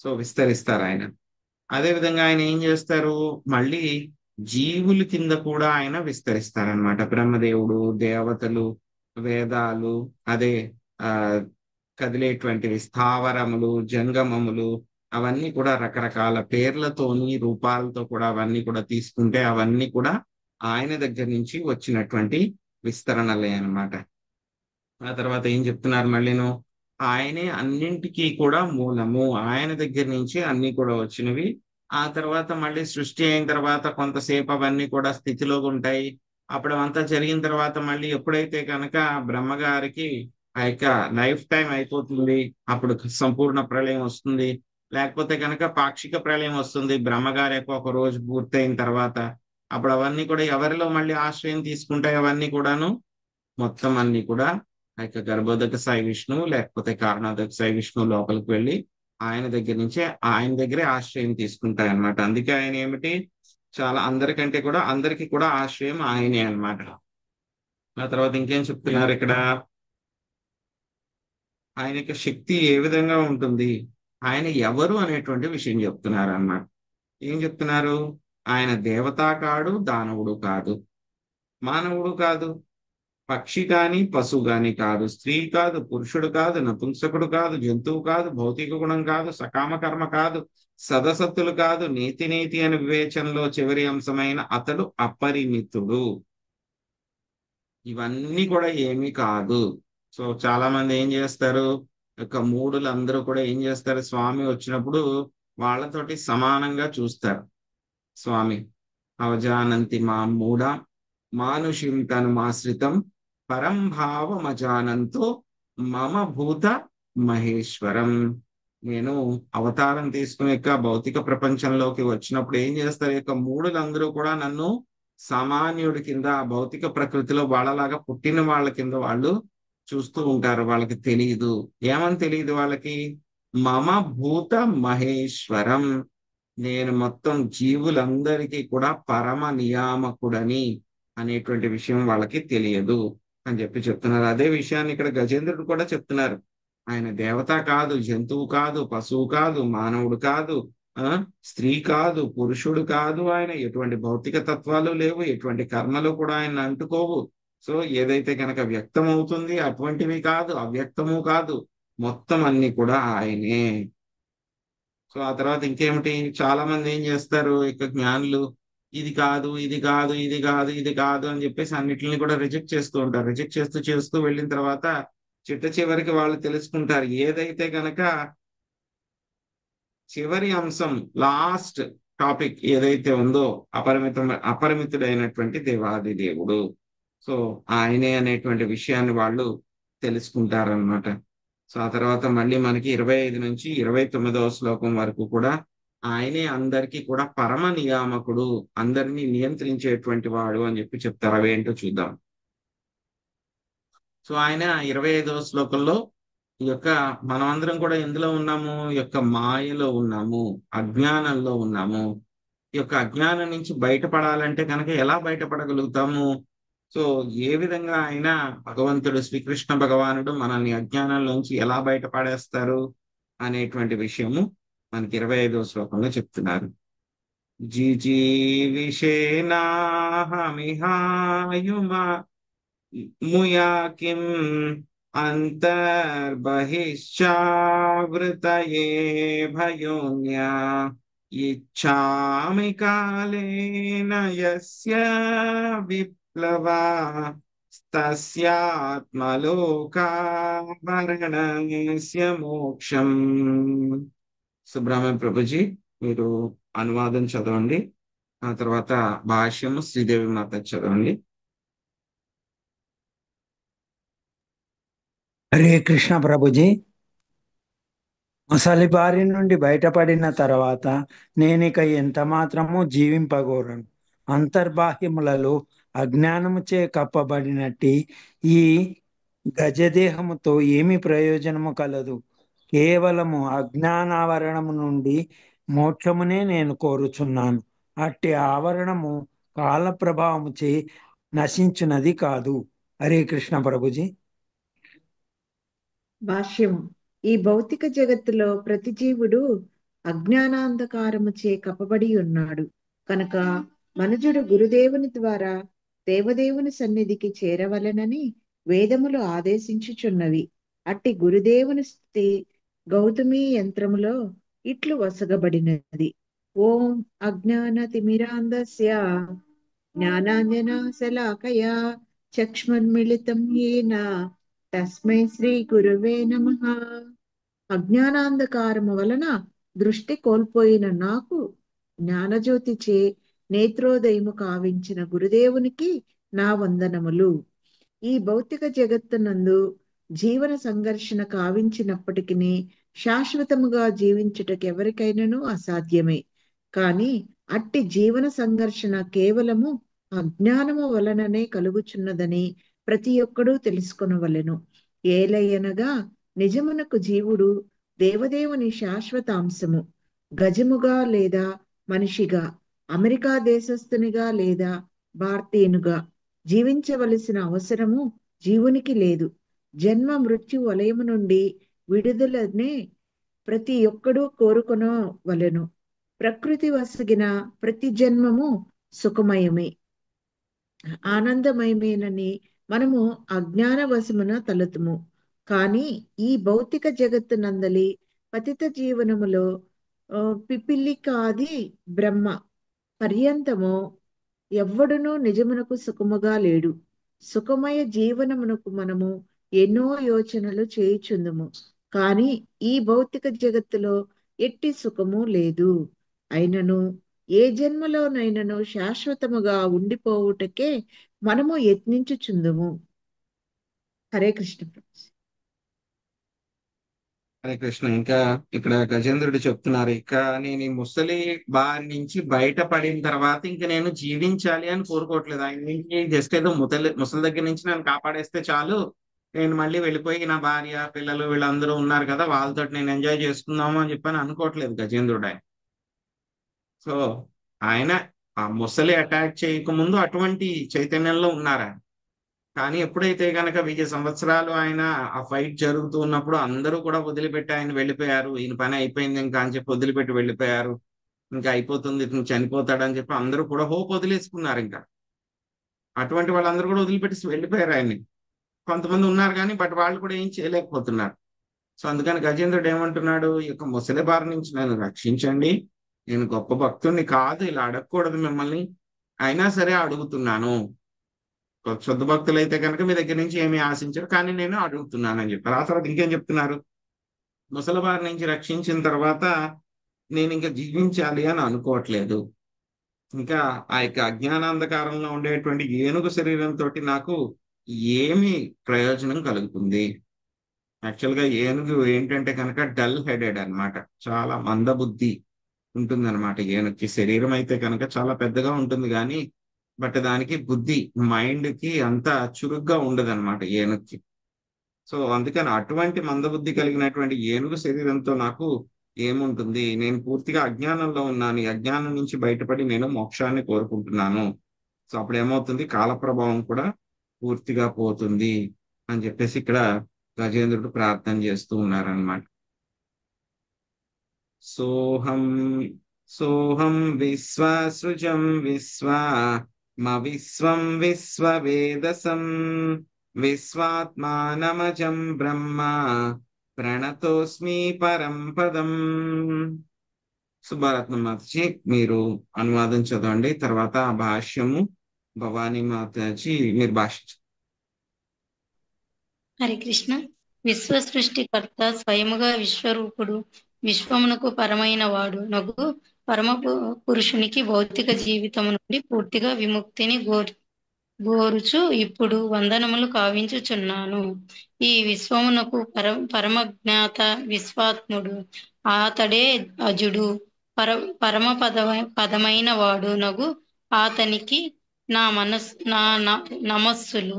సో విస్తరిస్తారు ఆయన. అదే విధంగా ఆయన ఏం చేస్తారు, మళ్ళీ జీవుల కింద కూడా ఆయన విస్తరిస్తారనమాట. బ్రహ్మదేవుడు, దేవతలు, వేదాలు, అదే కదిలేటువంటివి స్థావరములు, జంగమములు, అవన్నీ కూడా రకరకాల పేర్లతోని రూపాలతో కూడా అవన్నీ కూడా తీసుకుంటే అవన్నీ కూడా ఆయన దగ్గర నుంచి వచ్చినటువంటి విస్తరణలే అన్నమాట. ఆ తర్వాత ఏం చెప్తున్నారు మళ్ళీను, ఆయనే అన్నింటికీ కూడా మూలము, ఆయన దగ్గర నుంచి అన్ని కూడా వచ్చినవి. ఆ తర్వాత మళ్ళీ సృష్టి అయిన తర్వాత కొంతసేపు అవన్నీ కూడా స్థితిలో ఉంటాయి. అప్పుడు అంతా జరిగిన తర్వాత మళ్ళీ ఎప్పుడైతే కనుక బ్రహ్మగారికి ఆ యొక్క లైఫ్ టైం అయిపోతుంది, అప్పుడు సంపూర్ణ ప్రళయం వస్తుంది. లేకపోతే కనుక పాక్షిక ప్రళయం వస్తుంది బ్రహ్మగారి యొక్క ఒక రోజు పూర్తయిన తర్వాత. అప్పుడు అవన్నీ కూడా ఎవరిలో మళ్ళీ ఆశ్రయం తీసుకుంటాయి, అవన్నీ కూడాను మొత్తం అన్ని కూడా ఆ యొక్క గర్భోదక సాయి విష్ణువు లేకపోతే కారణోదక సాయి విష్ణువు లోపలికి వెళ్ళి ఆయన దగ్గర నుంచే ఆయన దగ్గరే ఆశ్రయం తీసుకుంటాయి అన్నమాట. అందుకే ఆయన ఏమిటి చాలా అందరికీ కూడా ఆశ్రయం ఆయనే అన్నమాట. ఆ తర్వాత ఇంకేం చెప్తున్నారు ఇక్కడ, ఆయన యొక్క శక్తి ఏ విధంగా ఉంటుంది, ఆయన ఎవరు అనేటువంటి విషయం చెప్తున్నారు అన్నమాట. ఏం చెప్తున్నారు, ఆయన దేవత కాడు, దానవుడు కాదు, మానవుడు కాదు, పక్షి కాని పశువు కాని కాదు, స్త్రీ కాదు, పురుషుడు కాదు, నపుంసకుడు కాదు, జంతువు కాదు, భౌతిక గుణం కాదు, సకామ కర్మ కాదు, సదసత్తులు కాదు, నీతి అనే వివేచనలో చివరి అంశమైన అతడు అపరిమితుడు. ఇవన్నీ కూడా ఏమీ కాదు. సో చాలా మంది ఏం చేస్తారు, యొక్క మూడులు అందరూ కూడా ఏం చేస్తారు, స్వామి వచ్చినప్పుడు వాళ్ళతోటి సమానంగా చూస్తారు. స్వామి అవజానంతి మా మూఢ మానుషిం తనుమాశ్రితం పరం భావమజానంతో మమ భూత మహేశ్వరం. నేను అవతారం తీసుకునే యొక్క భౌతిక ప్రపంచంలోకి వచ్చినప్పుడు ఏం చేస్తారు, యొక్క మూడులందరూ కూడా నన్ను సామాన్యుడి కింద భౌతిక ప్రకృతిలో వాళ్ళలాగా పుట్టిన వాళ్ళ కింద వాళ్ళు చూస్తూ ఉంటారు. వాళ్ళకి తెలియదు, ఏమని తెలియదు వాళ్ళకి, మమ భూత మహేశ్వరం, నేను మొత్తం జీవులందరికీ కూడా పరమ నియామకుడని అనేటువంటి విషయం వాళ్ళకి తెలియదు అని చెప్తున్నారు. అదే విషయాన్ని ఇక్కడ గజేంద్రుడు కూడా చెప్తున్నారు. ఆయన దేవత కాదు, జంతువు కాదు, పశువు కాదు, మానవుడు కాదు, స్త్రీ కాదు, పురుషుడు కాదు, ఆయన ఎటువంటి భౌతిక తత్వాలు లేవు, ఎటువంటి కర్మలు కూడా ఆయన అంటుకోవు. సో ఏదైతే కనుక వ్యక్తం అవుతుంది అటువంటివి కాదు, అవ్యక్తము కాదు, మొత్తం అన్ని కూడా ఆయనే. సో ఆ తర్వాత ఇంకేమిటి, చాలా మంది ఏం చేస్తారు, ఇక జ్ఞానులు ఇది కాదు, ఇది కాదు, ఇది కాదు, ఇది కాదు అని చెప్పేసి అన్నిటిని కూడా రిజెక్ట్ చేస్తూ ఉంటారు. రిజెక్ట్ చేస్తూ వెళ్ళిన తర్వాత చివరికి వాళ్ళు తెలుసుకుంటారు, ఏదైతే కనుక చివరి అంశం లాస్ట్ టాపిక్ ఏదైతే ఉందో అపరిమితుడైనటువంటి దేవాది దేవుడు, సో ఆయనే అనేటువంటి విషయాన్ని వాళ్ళు తెలుసుకుంటారనమాట. సో ఆ తర్వాత మళ్ళీ మనకి 25 నుంచి 29వ శ్లోకం వరకు కూడా ఆయనే అందరికీ కూడా పరమ నియామకుడు, అందరినీ నియంత్రించేటువంటి వాడు అని చెప్తారు. అవేంటో చూద్దాం. సో ఆయన 25వ శ్లోకంలో ఈ యొక్క మనమందరం కూడా ఎందులో ఉన్నాము, ఈ యొక్క మాయలో ఉన్నాము, అజ్ఞానంలో ఉన్నాము. ఈ యొక్క అజ్ఞానం నుంచి బయటపడాలంటే కనుక ఎలా బయటపడగలుగుతాము, సో ఏ విధంగా ఆయన భగవంతుడు శ్రీకృష్ణ భగవానుడు మనల్ని అజ్ఞానంలోంచి ఎలా బయటపడేస్తారు అనేటువంటి విషయము మనకి 25వ శ్లోకంలో చెప్తున్నారు. జిజీవిషేనాహమిహాయుమా ముయా కిం అంతర్బహిశ్చావృతయే భయోన్యా ఇచ్ఛామి కాలేన యస్య విప్లవా తస్యాత్మలోకావరణస్య మోక్షం. సుబ్రహ్మణ్య ప్రభుజీ మీరు అనువాదం చదవండి, ఆ తర్వాత భాష్యము శ్రీదేవి మాత చదవండి. హరే కృష్ణ ప్రభుజీ. ముసలి బారి నుండి బయటపడిన తర్వాత నేనిక ఎంత మాత్రము జీవింపగోరను. అంతర్బాహ్యములలో అజ్ఞానముచే కప్పబడినట్టి ఈ గజదేహముతో ఏమి ప్రయోజనము కలదు? కేవలము అజ్ఞానావరణము నుండి మోక్షమునే నేను కోరుచున్నాను. అట్టి ఆవరణము కాల ప్రభావముచే నశించున్నది కాదు. హరే కృష్ణ ప్రభుజీ. భాష్యం. ఈ భౌతిక జగత్తులో ప్రతి జీవుడు అజ్ఞానాంధకారముచే కప్పబడి ఉన్నాడు కనుక మనుజుడు గురుదేవుని ద్వారా దేవదేవుని సన్నిధికి చేరవలెనని వేదములు ఆదేశించుచున్నవి. అట్టి గురుదేవుని స్థితి గౌతమి యంత్రములో ఇట్లు వసగబడినది. ఓం అజ్ఞాన తిమిరాంధస్య జ్ఞానాంజన శలాకయా చక్ష్మన్మిళితం యేన తస్మై శ్రీ గురువే నమః. అజ్ఞానాంధకారము వలన దృష్టి కోల్పోయిన నాకు జ్ఞానజ్యోతిచే నేత్రోదయము కావించిన గురుదేవునికి నా వందనములు. ఈ భౌతిక జగత్తునందు జీవన సంఘర్షణ కావించినప్పటికీ శాశ్వతముగా జీవించుటకు ఎవరికైనాను అసాధ్యమే. కాని అట్టి జీవన సంఘర్షణ కేవలము అజ్ఞానము వలననే కలుగుచున్నదని ప్రతి ఒక్కడూ తెలుసుకొనవలెను. ఏలయనగా నిజమునకు జీవుడు దేవదేవుని శాశ్వత అంశము. గజముగా లేదా మనిషిగా, అమెరికా దేశస్థునిగా లేదా భారతీయునిగా జీవించవలసిన అవసరము జీవునికి లేదు. జన్మ మృత్యు వలయము నుండి విడుదలనే ప్రతి ఒక్కడూ కోరుకొనవలెను. ప్రకృతి వసగిన ప్రతి జన్మము సుఖమయమే, ఆనందమయమేనని మనము అజ్ఞాన వశమున తలతుము. కానీ ఈ భౌతిక జగత్తు నందలి పతిత జీవనములో పిపిలికాది బ్రహ్మ పర్యంతము ఎవ్వడునూ నిజమునకు సుఖముగా లేడు. సుఖమయ జీవనమునకు మనము ఎన్నో యోచనలు చేయుచుందుము. కానీ ఈ భౌతిక జగత్తులో ఎట్టి సుఖము లేదు. అయినను ఏ జన్మలోనైనను శాశ్వతముగా ఉండిపోవుటకే మనము యత్నించుచుందుము. హరే కృష్ణ. హరే కృష్ణ. ఇంకా ఇక్కడ గజేంద్రుడు చెప్తున్నారు, ఇక నేను ఈ ముసలి బారి నుంచి బయటపడిన తర్వాత ఇంక నేను జీవించాలి అని కోరుకోవట్లేదు. ఆయన నుంచి జస్ట్ ఏదో ముసలి దగ్గర నుంచి నన్ను కాపాడేస్తే చాలు, నేను మళ్ళీ వెళ్ళిపోయి నా భార్య పిల్లలు వీళ్ళందరూ ఉన్నారు కదా వాళ్ళతో నేను ఎంజాయ్ చేసుకుందాము అని చెప్పని అనుకోవట్లేదు గజేంద్రుడు. ఆయన సో ఆయన ఆ ముసలి అటాక్ చేయకముందు అటువంటి చైతన్యంలో ఉన్నారు ఆయన. కానీ ఎప్పుడైతే కనుక 1000 సంవత్సరాలు ఆయన ఆ ఫైట్ జరుగుతూ ఉన్నప్పుడు అందరూ కూడా వదిలిపెట్టి ఆయన వెళ్ళిపోయారు, ఈయన పని అయిపోయింది ఇంకా అని చెప్పి వదిలిపెట్టి వెళ్ళిపోయారు, ఇంకా అయిపోతుంది ఇతను చనిపోతాడని చెప్పి అందరూ కూడా హోప్ వదిలేసుకున్నారు. ఇంకా అటువంటి వాళ్ళందరూ కూడా వదిలిపెట్టి వెళ్ళిపోయారు ఆయన్ని. కొంతమంది ఉన్నారు కానీ బట్ వాళ్ళు కూడా ఏం చేయలేకపోతున్నారు. సో అందుకని గజేంద్రుడు ఏమంటున్నాడు, ఈ యొక్క ముసలి బారి నుంచి నన్ను రక్షించండి, నేను గొప్ప భక్తుడిని కాదు, ఇలా అడగకూడదు మిమ్మల్ని, అయినా సరే అడుగుతున్నాను. శుద్ధ భక్తులు అయితే కనుక మీ దగ్గర నుంచి ఏమీ ఆశించరు, కానీ నేను అడుగుతున్నాను అని చెప్పారు. ఆ తర్వాత ఇంకేం చెప్తున్నారు, ముసలి బారి నుంచి రక్షించిన తర్వాత నేను ఇంకా జీవించాలి అని అనుకోవట్లేదు. ఇంకా ఆ యొక్క అజ్ఞానాంధకారంలో ఉండేటువంటి ఏనుగు శరీరంతో నాకు ఏమి ప్రయోజనం కలుగుతుంది? యాక్చువల్గా ఏనుగు ఏంటంటే కనుక డల్ హెడెడ్ అన్నమాట, చాలా మందబుద్ధి ఉంటుంది అనమాట. ఏనుగుకి శరీరం అయితే కనుక చాలా పెద్దగా ఉంటుంది కానీ బట్ దానికి బుద్ధి మైండ్ కి అంత చురుగ్గా ఉండదు అనమాట ఏనుగుకి. సో అందుకని అటువంటి మందబుద్ధి కలిగినటువంటి ఏనుగు శరీరంతో నాకు ఏముంటుంది? నేను పూర్తిగా అజ్ఞానంలో ఉన్నాను, ఈ అజ్ఞానం నుంచి బయటపడి నేను మోక్షాన్ని కోరుకుంటున్నాను. సో అప్పుడు ఏమవుతుంది, కాల ప్రభావం కూడా పూర్తిగా పోతుంది అని చెప్పేసి ఇక్కడ గజేంద్రుడు ప్రార్థన చేస్తూ ఉన్నారనమాట. సోహం సోహం విశ్వసృజం విశ్వం విశ్వవేదసం విశ్వాత్మానమజం బ్రహ్మ ప్రణతోస్మి పరం పదం. సుబ్బారత్నం మాతాజీ మీరు అనువాదం చదవండి, తర్వాత ఆ భాష్యము భవానీ మాతాజీ మీరు భాషించండి. హరే కృష్ణ. విశ్వ సృష్టికర్త స్వయముగా విశ్వరూపుడు, విశ్వమునకు పరమైన వాడు నగు పరమ పురుషునికి భౌతిక జీవితం నుండి పూర్తిగా విముక్తిని గోరుచు ఇప్పుడు వందనములు కావించుచున్నాను. ఈ విశ్వమునకు పరమజ్ఞాత విశ్వాత్ముడు, ఆతడే అజుడు, పరమ పదమైన వాడు నగు ఆతనికి నా నమస్సులు.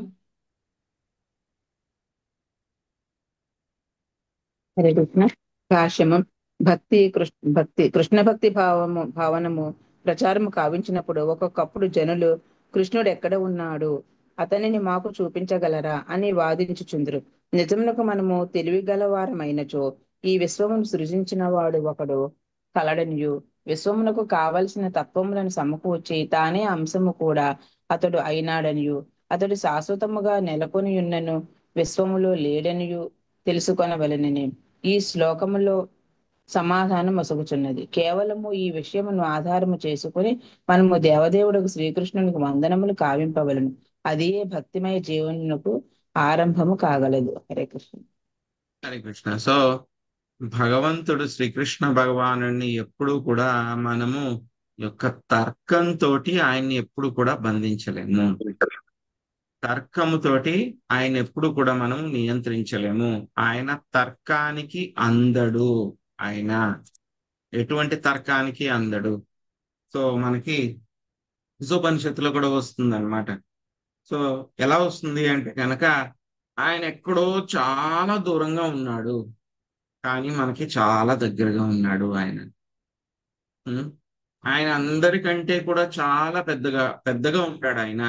హరే కృష్ణ. భాష్యము. కృష్ణ భక్తి భావనము ప్రచారము కావించినప్పుడు ఒక్కొక్కప్పుడు జనులు కృష్ణుడు ఎక్కడ ఉన్నాడు, అతనిని మాకు చూపించగలరా అని వాదించుచుందురు. నిజమునకు మనము తెలివి గలవారమైనచో ఈ విశ్వమును సృజించిన వాడు ఒకడు కలడనియు, విశ్వమునకు కావలసిన తత్వములను సమకూర్చి తానే అంశము కూడా అతడు అయినాడనియు, అతడు శాశ్వతముగా నెలకొని ఉన్నను విశ్వములో లేడనియు తెలుసుకొనవలెనని ఈ శ్లోకములో సమాధానం మొసగుచున్నది. కేవలము ఈ విషయమును ఆధారము చేసుకుని మనము దేవదేవుడు శ్రీకృష్ణునికి వందనములు కావింపవలను. అదే భక్తిమయ జీవనకు ఆరంభము కాగలదు. హరే కృష్ణ. హరే కృష్ణ. సో భగవంతుడు శ్రీకృష్ణ భగవాను ఎప్పుడు కూడా మనము యొక్క తర్కంతో ఆయన్ని ఎప్పుడు కూడా బంధించలేము, తర్కముతోటి ఆయన ఎప్పుడు కూడా మనం నియంత్రించలేము. ఆయన తర్కానికి అందడు, ఆయన ఎటువంటి తర్కానికి అందడు. సో మనకి ఉపనిషత్తులో కూడా వస్తుంది అనమాట, సో ఎలా వస్తుంది అంటే కనుక ఆయన ఎక్కడో చాలా దూరంగా ఉన్నాడు, కానీ మనకి చాలా దగ్గరగా ఉన్నాడు ఆయన. ఉం? ఆయన అందరికంటే కూడా చాలా పెద్దగా పెద్దగా ఉంటాడు ఆయన,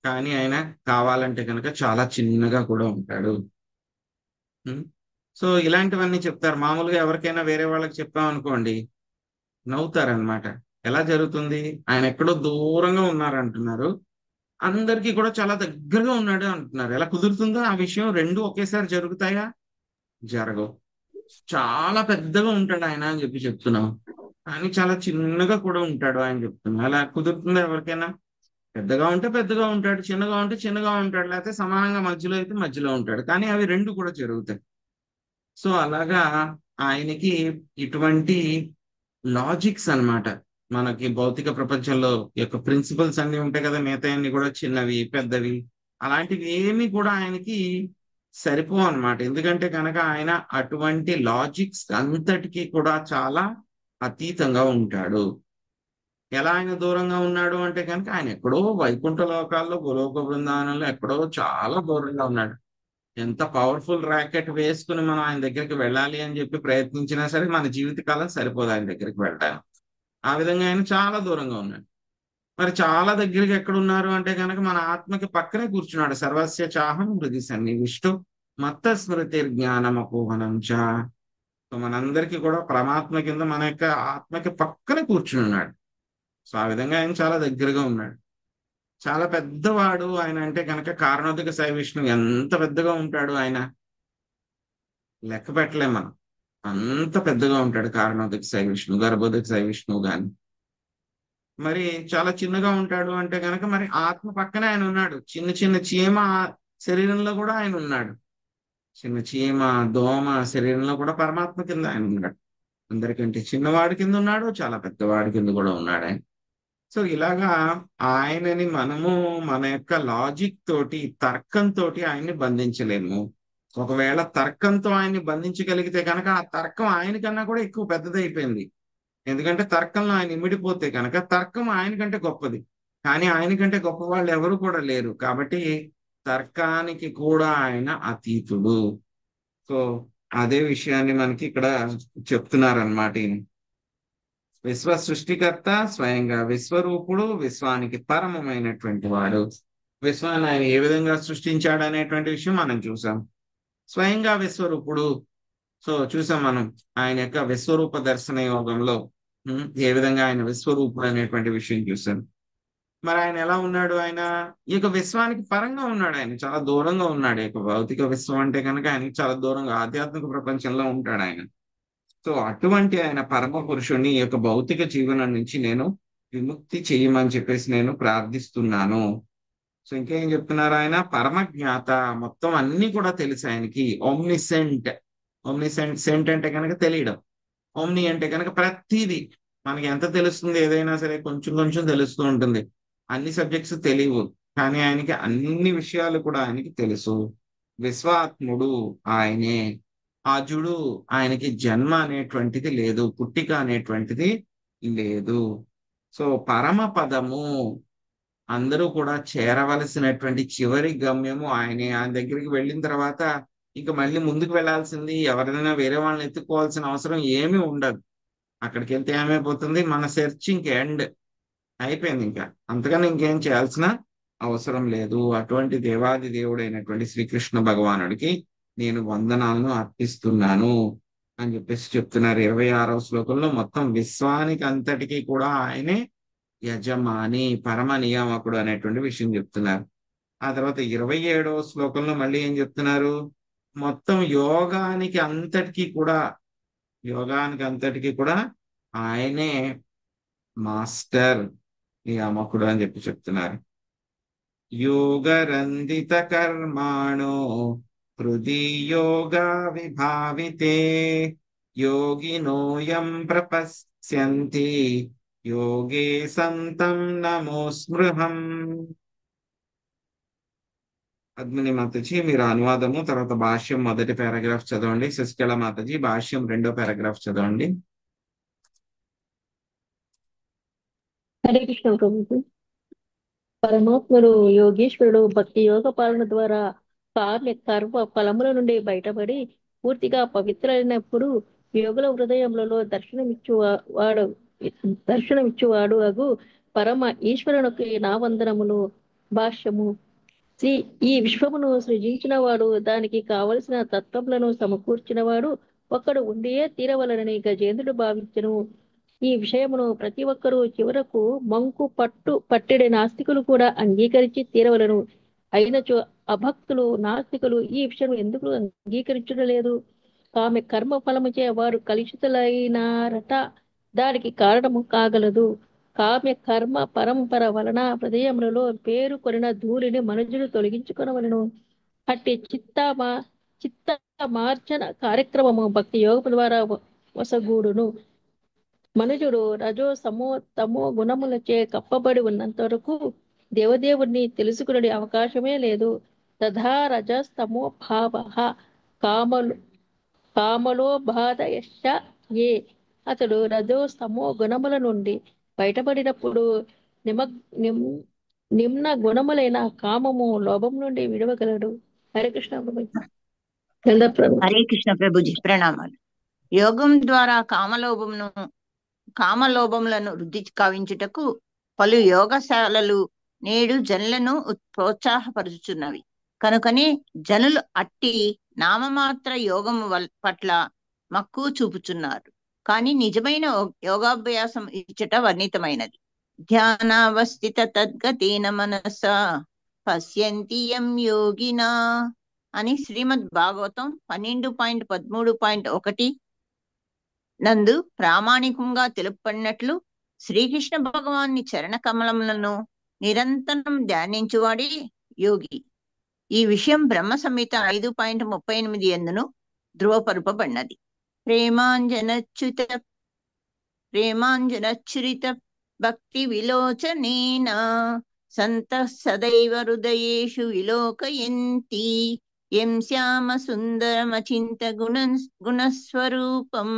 కానీ ఆయన కావాలంటే కనుక చాలా చిన్నగా కూడా ఉంటాడు. ఉం? సో ఇలాంటివన్నీ చెప్తారు. మామూలుగా ఎవరికైనా వేరే వాళ్ళకి చెప్పామనుకోండి నవ్వుతారనమాట. ఎలా జరుగుతుంది? ఆయన ఎక్కడో దూరంగా ఉన్నారంటున్నారు, అందరికీ కూడా చాలా దగ్గరగా ఉన్నాడు అంటున్నారు. ఎలా కుదురుతుందో ఆ విషయం? రెండు ఒకేసారి జరుగుతాయా? జరగవు. చాలా పెద్దగా ఉంటాడు ఆయన అని చెప్తున్నాం, కానీ చాలా చిన్నగా కూడా ఉంటాడు ఆయన చెప్తున్నాం. అలా కుదురుతుందా ఎవరికైనా? పెద్దగా ఉంటే పెద్దగా ఉంటాడు, చిన్నగా ఉంటే చిన్నగా ఉంటాడు, లేకపోతే సమానంగా మధ్యలో అయితే మధ్యలో ఉంటాడు, కానీ అవి రెండు కూడా జరుగుతాయి. సో అలాగా ఆయనకి ఇటువంటి లాజిక్స్ అన్నమాట. మనకి భౌతిక ప్రపంచంలో యొక్క ప్రిన్సిపల్స్ అన్ని ఉంటాయి కదా, మిగతా అన్ని కూడా చిన్నవి పెద్దవి అలాంటివి ఏమీ కూడా ఆయనకి సరిపోవు అనమాట. ఎందుకంటే కనుక ఆయన అటువంటి లాజిక్స్ అంతటికీ కూడా చాలా అతీతంగా ఉంటాడు. ఎలా ఆయన దూరంగా ఉన్నాడు అంటే కనుక ఆయన ఎక్కడో వైకుంఠ లోకాల్లో గోలోక బృందావనంలో ఎక్కడో చాలా దూరంగా ఉన్నాడు. ఎంత పవర్ఫుల్ ర్యాకెట్ వేసుకుని మనం ఆయన దగ్గరికి వెళ్ళాలి అని చెప్పి ప్రయత్నించినా సరే మన జీవితకాలం సరిపోదు ఆయన దగ్గరికి వెళ్ళడానికి. ఆ విధంగా ఆయన చాలా దూరంగా ఉన్నాడు. మరి చాలా దగ్గరికి ఎక్కడున్నారు అంటే కనుక మన ఆత్మకి పక్కనే కూర్చున్నాడు. సర్వస్య చాహం హృది సన్నివిష్టు మత్త స్మృతి జ్ఞానమపోహనం చ. సో మనందరికీ కూడా పరమాత్మ కింద మన యొక్క ఆత్మకి పక్కనే కూర్చుని ఉన్నాడు. సో ఆ విధంగా ఆయన చాలా దగ్గరగా ఉన్నాడు. చాలా పెద్దవాడు ఆయన అంటే కనుక కారణోదక సాయి విష్ణువు ఎంత పెద్దగా ఉంటాడు ఆయన, లెక్క పెట్టలేం మనం. అంత పెద్దగా ఉంటాడు కారణోదక సాయి విష్ణువు, గర్భోదక సాయి విష్ణువు గాని. మరి చాలా చిన్నగా ఉంటాడు అంటే కనుక మరి ఆత్మ పక్కనే ఆయన ఉన్నాడు. చిన్న చిన్న చీమ శరీరంలో కూడా ఆయన ఉన్నాడు. చిన్న చీమ దోమ శరీరంలో కూడా పరమాత్మ కింద ఆయన ఉన్నాడు. అందరికంటే చిన్నవాడి కింద ఉన్నాడు, చాలా పెద్దవాడి కింద కూడా ఉన్నాడు ఆయన. సో ఇలాగా ఆయనని మనము మన యొక్క లాజిక్ తోటి తర్కంతో ఆయన్ని బంధించలేము. ఒకవేళ తర్కంతో ఆయన్ని బంధించగలిగితే కనుక ఆ తర్కం ఆయనకన్నా కూడా ఎక్కువ పెద్దదైపోయింది. ఎందుకంటే తర్కంలో ఆయన ఇమిడిపోతే కనుక తర్కం ఆయనకంటే గొప్పది, కానీ ఆయనకంటే గొప్ప వాళ్ళు ఎవరు కూడా లేరు. కాబట్టి తర్కానికి కూడా ఆయన అతీతుడు. సో అదే విషయాన్ని మనకి ఇక్కడ చెప్తున్నారనమాట. విశ్వ సృష్టికర్త, స్వయంగా విశ్వరూపుడు, విశ్వానికి పరమమైనటువంటి వాడు. విశ్వాన్ని ఆయన ఏ విధంగా సృష్టించాడు అనేటువంటి విషయం మనం చూసాం. స్వయంగా విశ్వరూపుడు, సో చూసాం మనం ఆయన యొక్క విశ్వరూప దర్శన యోగంలో ఏ విధంగా ఆయన విశ్వరూపుడు అనేటువంటి విషయం చూసాం. మరి ఆయన ఎలా ఉన్నాడు? ఆయన ఈ యొక్క విశ్వానికి పరంగా ఉన్నాడు. ఆయన చాలా దూరంగా ఉన్నాడు. ఈ యొక్క భౌతిక విశ్వం అంటే కనుక ఆయనకి చాలా దూరంగా ఆధ్యాత్మిక ప్రపంచంలో ఉంటాడు ఆయన. సో అటువంటి ఆయన పరమ పురుషుణ్ణి ఈ యొక్క భౌతిక జీవనం నుంచి నేను విముక్తి చేయమని చెప్పేసి నేను ప్రార్థిస్తున్నాను. సో ఇంకేం చెప్తున్నారు ఆయన? పరమజ్ఞాత, మొత్తం అన్ని కూడా తెలుసు ఆయనకి. ఓమ్నిసెంట్. సెంట్ అంటే కనుక తెలియడం, ఓమ్ని అంటే కనుక ప్రతిదీ. మనకి ఎంత తెలుస్తుంది? ఏదైనా సరే కొంచెం కొంచెం తెలుస్తూ ఉంటుంది. అన్ని సబ్జెక్ట్స్ తెలియవు, కానీ ఆయనకి అన్ని విషయాలు కూడా ఆయనకి తెలుసు. విశ్వాత్ముడు ఆయనే. ఆజుడు, ఆయనకి జన్మ అనేటువంటిది లేదు, పుట్టిక అనేటువంటిది లేదు. సో పరమ పదము, అందరూ కూడా చేరవలసినటువంటి చివరి గమ్యము ఆయనే. ఆయన దగ్గరికి వెళ్ళిన తర్వాత ఇంకా మళ్ళీ ముందుకు వెళ్లాల్సింది, ఎవరైనా వేరే వాళ్ళని ఎత్తుకోవాల్సిన అవసరం ఏమీ ఉండదు. అక్కడికి వెళ్తే ఏమైపోతుంది? మన సెర్చింగ్ ఎండ్ అయిపోయింది. ఇంకా అంతకన్నా ఇంకేం చేయాల్సిన అవసరం లేదు. అటువంటి దేవాది దేవుడైనటువంటి శ్రీకృష్ణ భగవానుడికి నేను వందనాలను అర్పిస్తున్నాను అని చెప్పేసి చెప్తున్నారు 26వ శ్లోకంలో. మొత్తం విశ్వానికి అంతటికీ కూడా ఆయనే యజమాని, పరమ నియామకుడు అనేటువంటి విషయం చెప్తున్నారు. ఆ తర్వాత 27వ శ్లోకంలో మళ్ళీ ఏం చెప్తున్నారు? మొత్తం యోగానికి అంతటికీ కూడా ఆయనే మాస్టర్, నియామకుడు అని చెప్పి చెప్తున్నారు. యోగరందిత కర్మాణో హృది యోగా విభావితే యోగినోయం ప్రపశ్యంతి యోగే సంతం నమో స్మృహం. పద్మిని మాతాజీ మీరు అనువాదము తర్వాత భాష్యం మొదటి పారాగ్రాఫ్ చదవండి. శశికళ మాతాజీ భాష్యం 2వ పారాగ్రాఫ్ చదవండి. హరే కృష్ణ ప్రభుజీ. పరమాత్ముడు యోగేశ్వరుడు భక్తి యోగ పాలన ద్వారా కామ్య కర్మ ఫలముల నుండి బయటపడి పూర్తిగా పవిత్రులైనప్పుడు యోగుల హృదయములలో దర్శనమిచ్చువాడు అగు పరమ ఈశ్వరునికి నా వందనములు. భాష్యము. ఈ విశ్వమును సృజించిన వాడు, దానికి కావలసిన తత్వములను సమకూర్చిన వాడు ఒక్కడు ఉండియే తీరవలనని గజేంద్రుడు భావించెను. ఈ విషయమును ప్రతి ఒక్కరూ చివరకు మంకు పట్టెడి నాస్తికులు కూడా అంగీకరించి తీరవలను. అయినచో అభక్తులు నాస్తికులు ఈ విషయం ఎందుకు అంగీకరించడం లేదు? ఆమె కర్మ ఫలముచే వారు కలుషితులైనారట. దానికి కారణము కాగలదు. కామ్య కర్మ పరంపర వలన హృదయములలో పేరుకొనిన ధూళిని మనుజుడు తొలగించుకొనవలను. అట్టి చిత్త మార్చన కార్యక్రమము భక్తి యోగము ద్వారా వసగూడును. మనుజుడు రజో తమో గుణములచే కప్పబడి ఉన్నంత వరకు దేవదేవుడిని తెలుసుకునే అవకాశమే లేదు. తథా రజస్తమో భావ కామలో బాధయశ్చ ఏ. అతడు రజోస్తమో గుణముల నుండి బయటపడినప్పుడు నిమ్న గుణములైన కామము, లోభం నుండి విడవగలడు. హరే కృష్ణ ప్రభు. హరే కృష్ణ ప్రభుజీ ప్రణామాలు. యోగం ద్వారా కామలోభములను వృద్ధి కావించుటకు పలు యోగశాలలు నేడు జనులను ప్రోత్సాహపరుచుచున్నవి. కనుకనే జనులు అట్టి నామమాత్ర యోగము పట్ల మక్కువ చూపుచున్నారు. కానీ నిజమైన యోగాభ్యాసం ఇచ్చట వర్ణితమైనది. ధ్యానావస్థిత తద్గతేన మనసా పశ్యంతి యం యోగినా అని శ్రీమద్ భాగవతం 12.13.1 నందు ప్రామాణికంగా తెలుపబడినట్లు శ్రీకృష్ణ భగవాన్ని చరణ కమలములను నిరంతరం ధ్యానించువాడే యోగి. ఈ విషయం బ్రహ్మ సంహిత 5.38 ఎందును ధృవపరుపబడినది. ప్రేమాంజనచ్చురిత భక్తి విలోచనేన సంతః సదైవ హృదయేషు విలోకయంతి యం శ్యామ సుందరమచింత గుణస్వరూపం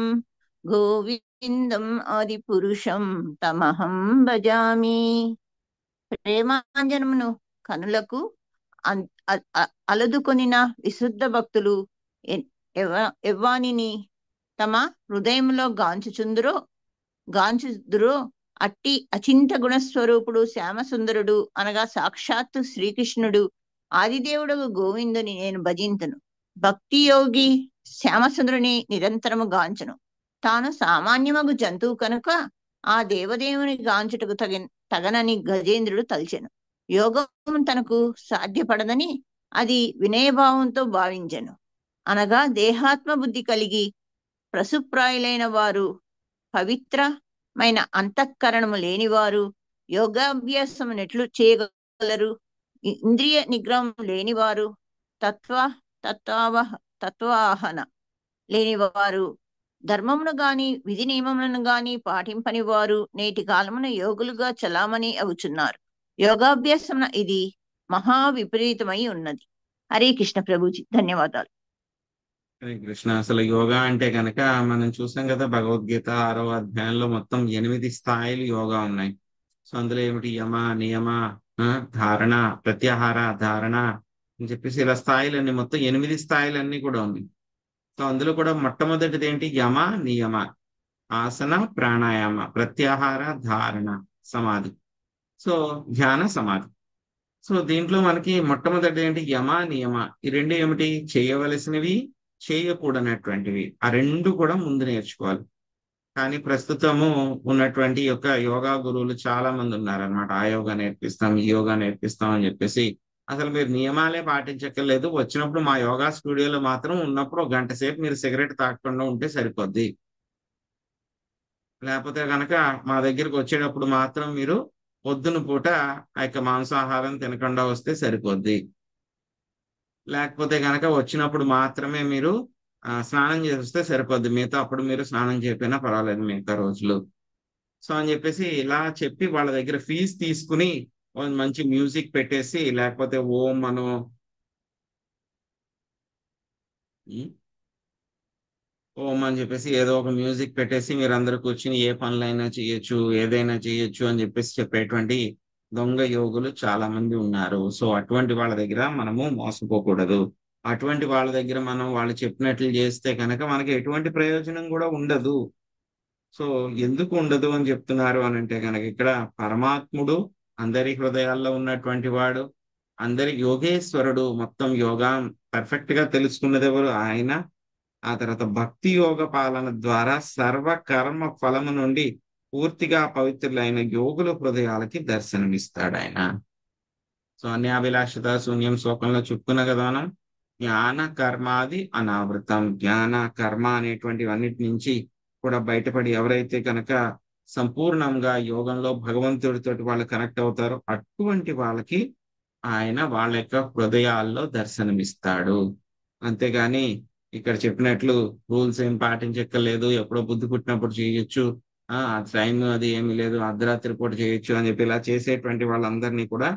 గోవిందం ఆది పురుషం తమహం భజామి. ప్రేమాంజనమును కనులకు అలదుకొనిన విశుద్ధ భక్తులు ఎవ్వానిని తమ హృదయంలో గాంచుదురో అట్టి అచింత గుణస్వరూపుడు శ్యామసుందరుడు అనగా సాక్షాత్తు శ్రీకృష్ణుడు ఆదిదేవుడు గోవిందుని నేను భజింతును. భక్తి యోగి శ్యామసుందరుని నిరంతరము గాంచును. తాను సామాన్యమగు జంతువు కనుక ఆ దేవదేవుని గాంచుటకు తగనని గజేంద్రుడు తలిచెను. యోగం తనకు సాధ్యపడదని అది వినయభావంతో భావించెను. అనగా దేహాత్మ బుద్ధి కలిగి ప్రసుప్రాయులైన వారు, పవిత్రమైన అంతఃకరణము లేనివారు యోగాభ్యాసం నెట్లు చేయగలరు? ఇంద్రియ నిగ్రహం లేనివారు, తత్వాహన లేనివారు, ధర్మమును గాని విధి నియమములను గాని పాటింపని వారు నేటి కాలమున యోగులుగా చలామణి అవుచున్నారు. యోగాభ్యాసం ఇది మహా విపరీతమై ఉన్నది. హరే కృష్ణ ప్రభుజీ ధన్యవాదాలు. హరే కృష్ణ. అసలు యోగా అంటే కనుక మనం చూసాం కదా, భగవద్గీత 6వ అధ్యాయంలో మొత్తం 8 స్థాయిలు యోగా ఉన్నాయి. సో అందులో ఏమిటి? యమ, నియమ, ధారణ, ప్రత్యాహార, ధారణ అని చెప్పేసి ఇలా స్థాయిలన్నీ మొత్తం 8 స్థాయిలన్నీ కూడా ఉన్నాయి. సో అందులో కూడా మొట్టమొదటిది ఏంటి? యమ, నియమ, ఆసన, ప్రాణాయామ, ప్రత్యాహార, ధారణ, సమాధి. సో ధ్యాన, సమాధి. సో దీంట్లో మనకి మొట్టమొదటి ఏంటి? యమ, నియమ. ఈ రెండు ఏమిటి? చేయవలసినవి, చేయకూడనటువంటివి. ఆ రెండు కూడా ముందు నేర్చుకోవాలి. కానీ ప్రస్తుతము ఉన్నటువంటి యొక్క యోగా గురువులు చాలా మంది ఉన్నారనమాట. ఆ యోగా నేర్పిస్తాం, ఈ యోగా నేర్పిస్తాం అని చెప్పేసి అసలు మీరు నియమాలే పాటించక్కర్లేదు. వచ్చినప్పుడు మా యోగా స్టూడియోలో మాత్రం ఉన్నప్పుడు 1 గంట సేపు మీరు సిగరెట్ తాగకుండా ఉంటే సరిపోద్ది. లేకపోతే కనుక మా దగ్గరికి వచ్చేటప్పుడు మాత్రం మీరు పొద్దున పూట ఆ యొక్క మాంసాహారం తినకుండా వస్తే సరిపోద్ది. లేకపోతే కనుక వచ్చినప్పుడు మాత్రమే మీరు స్నానం చేస్తే సరిపోద్ది. మిగతా అప్పుడు మీరు స్నానం చేయకపోయినా పర్వాలేదు మిగతా రోజులు. సో అని చెప్పేసి ఇలా చెప్పి వాళ్ళ దగ్గర ఫీజు తీసుకుని మంచి మ్యూజిక్ పెట్టేసి, లేకపోతే ఓం అనో ఓం అని చెప్పేసి ఏదో ఒక మ్యూజిక్ పెట్టేసి మీరు అందరు కూర్చుని ఏ పనులైనా చేయొచ్చు, ఏదైనా చేయొచ్చు అని చెప్పేసి చెప్పేటువంటి దొంగ యోగులు చాలా మంది ఉన్నారు. సో అటువంటి వాళ్ళ దగ్గర మనము మోసపోకూడదు. అటువంటి వాళ్ళ దగ్గర మనం వాళ్ళు చెప్పినట్లు చేస్తే కనుక మనకి ఎటువంటి ప్రయోజనం కూడా ఉండదు. సో ఎందుకు ఉండదు అని చెప్తున్నారు అని అంటే కనుక ఇక్కడ పరమాత్ముడు అందరి హృదయాల్లో ఉన్నటువంటి వాడు, అందరి యోగేశ్వరుడు, మొత్తం యోగా పర్ఫెక్ట్ గా తెలుసుకున్నది ఎవరు? ఆయన. ఆ తర్వాత భక్తి యోగ పాలన ద్వారా సర్వ కర్మ ఫలము నుండి పూర్తిగా పవిత్రులైన యోగుల హృదయాలకి దర్శనమిస్తాడు ఆయన. సో అన్యాభిలాషత శూన్యం శ్లోకంలో చెప్పుకున్న కదా మనం, జ్ఞాన కర్మాది అనావృతం. జ్ఞాన కర్మ అనేటువంటివన్నిటి నుంచి కూడా బయటపడి ఎవరైతే కనుక సంపూర్ణంగా యోగంలో భగవంతుడితో వాళ్ళు కనెక్ట్ అవుతారో అటువంటి వాళ్ళకి ఆయన వాళ్ళ యొక్క హృదయాల్లో దర్శనమిస్తాడు. అంతేగాని ఇక్కడ చెప్పినట్లు రూల్స్ ఏం పాటించక్కర్లేదు, ఎప్పుడో బుద్ధి పుట్టినప్పుడు చేయొచ్చు, టైం అది ఏమీ లేదు, అర్ధరాత్రి పూట చేయొచ్చు అని చెప్పి ఇలా చేసేటువంటి వాళ్ళందరినీ కూడా